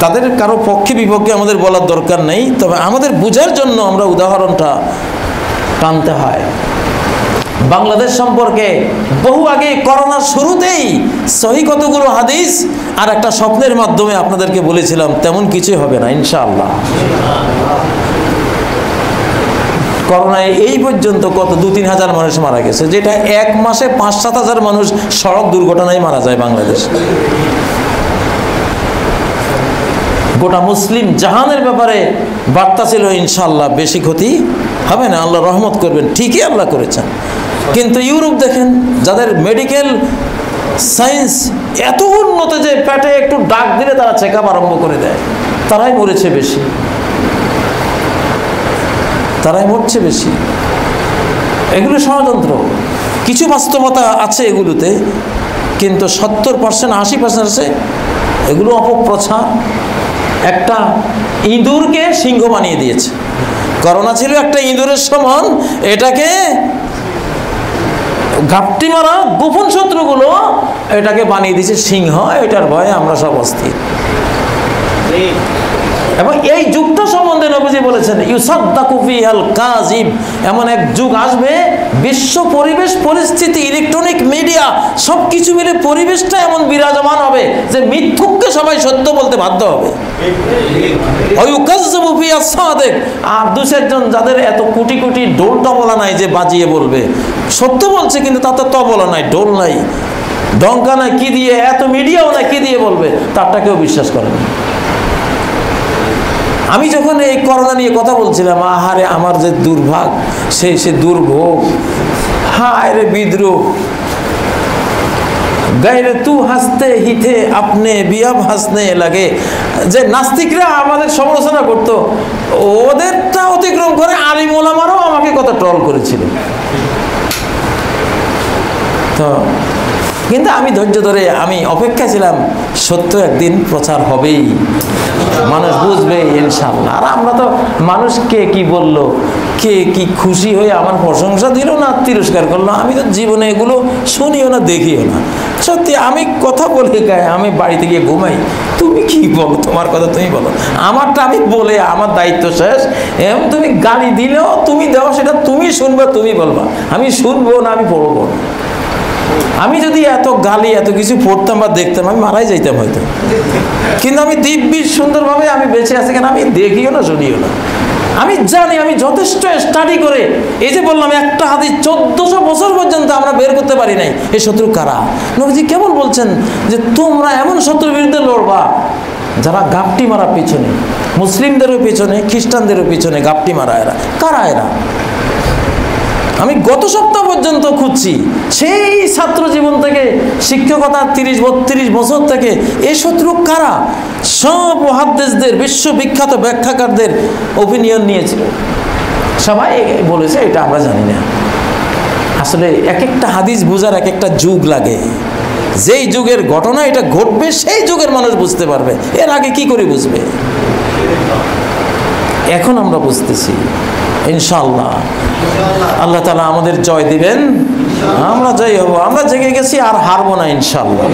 তাদের কারো পক্ষে বিপক্ষে আমাদের বলার দরকার নেই, তবে আমাদের বোঝার জন্য আমরা উদাহরণটা টানতে হয়। বাংলাদেশ সম্পর্কে বহু আগে করোনার শুরুতেই সহি কতগুলো হাদিস আর একটা স্বপ্নের মাধ্যমে আপনাদেরকে বলেছিলাম, তেমন কিছুই হবে না ইনশাআল্লাহ। করোনায় এই পর্যন্ত কত 2-3 হাজার মানুষ মারা গেছে, যেটা এক মাসে 5-7 হাজার মানুষ সড়ক দুর্ঘটনায় মারা যায় বাংলাদেশ। গোটা মুসলিম জাহানের ব্যাপারে বার্তা ছিল ইনশাআল্লাহ বেশি ক্ষতি হবে না, আল্লাহ রহমত করবেন। ঠিকই আল্লাহ করেছেন। কিন্তু ইউরোপ দেখেন, যাদের মেডিকেল সায়েন্স এত উন্নত যে পেটে একটু ডাক দিলে তারা চেক আপ আরম্ভ করে দেয়, তারাই মরেছে বেশি, তারাই মরছে বেশি। এগুলো ষড়যন্ত্র, কিছু বাস্তবতা আছে এগুলোতে, কিন্তু 70% 80% আছে এগুলো অপপ্রচার। একটা ইঁদুরকে সিংহ বানিয়ে দিয়েছে। করোনা ছিল একটা ইঁদুরের সমান, এটাকে ঘাপটি মারা গোপন শত্রুগুলো এটাকে বানিয়ে দিয়েছে সিংহ। এটার ভয়ে আমরা সব অস্থির। এবং এই যুগটা সম্বন্ধে নবীজি বলেছেন ইউসাদ্দাকু ফিহাল কাযিব, এমন এক যুগ আসবে, বিশ্ব পরিবেশ পরিস্থিতি, ইলেকট্রনিক মিডিয়া সব কিছু মিলে পরিবেশটা এমন বিরাজমান হবে যে মিথ্যুককে সবাই সত্য বলতে বাধ্য হবে। ওয়ুকাযযিবু ফিহা সাদিক, আর 2-4 যাদের এত কোটি কোটি ঢোল তবলা নাই যে বাজিয়ে বলবে, সত্য বলছে কিন্তু তাতে তবলা নাই, ঢোল নাই, ডঙ্কা নাই, কি দিয়ে, এত মিডিয়াও নাই, কি দিয়ে বলবে, তারটা কেউ বিশ্বাস করে না। আমি যখন এই করোনা নিয়ে কথা বলছিলাম, আহারে আমার যে দুর্ভাগ, সে দুর্ভোগ, হায় রে বিদ্রোহ, গায়রে তু হাসতে হিতে আপনি বিয়াব হাসনে লাগে, যে নাস্তিকরা আমাদের সমালোচনা করতো, ওদেরটা অতিক্রম করে আলিম ওলামারাও আমাকে কত ট্রল করেছিল। তো কিন্তু আমি ধৈর্য ধরে আমি অপেক্ষা ছিলাম, সত্য একদিন প্রচার হবেই, মানুষ বুঝবে ইনশাআল্লাহ। আর আমরা তো মানুষকে কি বললো, কে কি খুশি হয়ে আমার প্রশংসা দিল না তিরস্কার করলো, আমি তো জীবনে এগুলো শুনিও না, দেখিও না। সত্যি আমি কথা বলে গায়ে, আমি বাড়িতে গিয়ে ঘুমাই, তুমি কি বলো, তোমার কথা তুমি বলো, আমারটা আমি বলে আমার দায়িত্ব শেষ। এমন তুমি গালি দিলেও তুমি দেওয়া, সেটা তুমি শুনবে, তুমি বলবা, আমি শুনবো না, আমি পড়বো না। আমি যদি এত গালি এত কিছু পড়তাম বা দেখতাম, আমি মারাই যাইতাম হয়তো। কিন্তু আমি দিব্যি সুন্দরভাবে আমি বেঁচে আছি কেন? আমি দেখিও না, শুনিও না। আমি জানি, আমি যথেষ্ট স্টাডি করে, এই যে বললাম একটা হাদিস 1400 বছর পর্যন্ত আমরা বের করতে পারি নাই এই শত্রু কারা। নবীজি কেমন বলছেন যে তোমরা এমন শত্রুর বিরুদ্ধে লড়বা যারা গাপটি মারা পিছনে, মুসলিমদেরও পিছনে, খ্রিস্টানদেরও পিছনে গাপটি মারা। এরা কারা? এরা আমি গত সপ্তাহ পর্যন্ত খুঁজছি, সেই ছাত্র জীবন থেকে, শিক্ষকতা 30-32 বছর থেকে এই শত্রু কারা। সব মুহাদ্দিসদের, বিশ্ববিখ্যাত ব্যাখ্যাকারদের ওপিনিয়ন নিয়েছিল, সবাই বলেছে এটা আমরা জানি না। আসলে এক একটা হাদিস বোঝার এক একটা যুগ লাগে। যেই যুগের ঘটনা এটা ঘটবে সেই যুগের মানুষ বুঝতে পারবে, এর আগে কি করে বুঝবে? এখন আমরা বুঝতেছি ইনশাআল্লাহ। আল্লাহ তাআলা আমাদের জয় দিবেন, আমরা জয় হব। আমরা জেগে গেছি, আর হারবো না ইনশাআল্লাহ।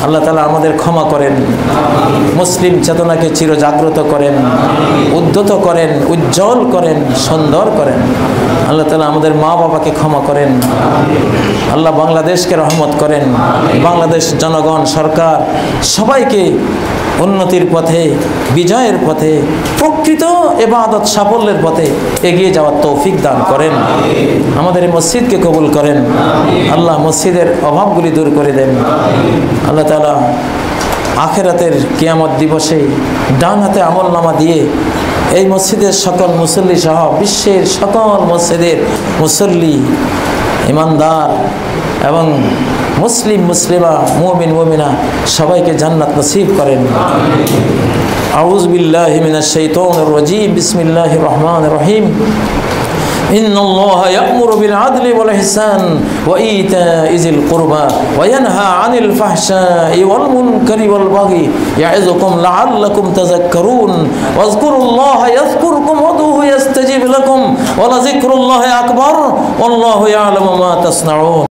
আল্লাহ তাআলা আমাদের ক্ষমা করেন, মুসলিম চেতনাকে চিরজাগ্রত করেন, উদ্ধত করেন, উজ্জ্বল করেন, সুন্দর করেন। আল্লাহ তাআলা আমাদের মা বাবাকে ক্ষমা করেন। আল্লাহ বাংলাদেশকে রহমত করেন। বাংলাদেশ জনগণ, সরকার সবাইকে উন্নতির পথে, বিজয়ের পথে, প্রকৃত ইবাদত সাফল্যের পথে এগিয়ে যাওয়ার তৌফিক দান করেন। আমাদের এই মসজিদকে কবুল করেন। আল্লাহ মসজিদের অভাবগুলি দূর করে দেন। আল্লাহ তাআলা আখিরাতের কিয়ামত দিবসে ডান হাতে আমলনামা দিয়ে এই মসজিদের সকল মুসল্লি সহ বিশ্বের সকল মসজিদের মুসল্লি, ইমানদার এবং মুসলিম মুসলিমা, মুমিন মুমিনা সবাইকে জান্নাত নসিব করেন। আউযু বিল্লাহি মিনাশ শাইতানির রাজীম। বিসমিল্লাহির রহমানির রহিম। ইন্নাল্লাহা ইয়া'মুরু বিল আদলি ওয়াল ইহসান ওয়া ইতা'i যিল কুরবা ওয়া ইয়ানহা 'আনিল ফাহশা'i ওয়াল মুনকারি ওয়াল বাগি ইয়া'iযুকুম লা'আল্লাকুম তাযাক্কারুন ওয়াযকুরুল্লাহা ইয়াযকুরকুম ওয়াদউহু ইয়াস্তাজিব লাকুম ওয়া লাযিকরুল্লাহি আকবার ওয়াল্লাহু ইয়া'লামু মা তাসনাউন।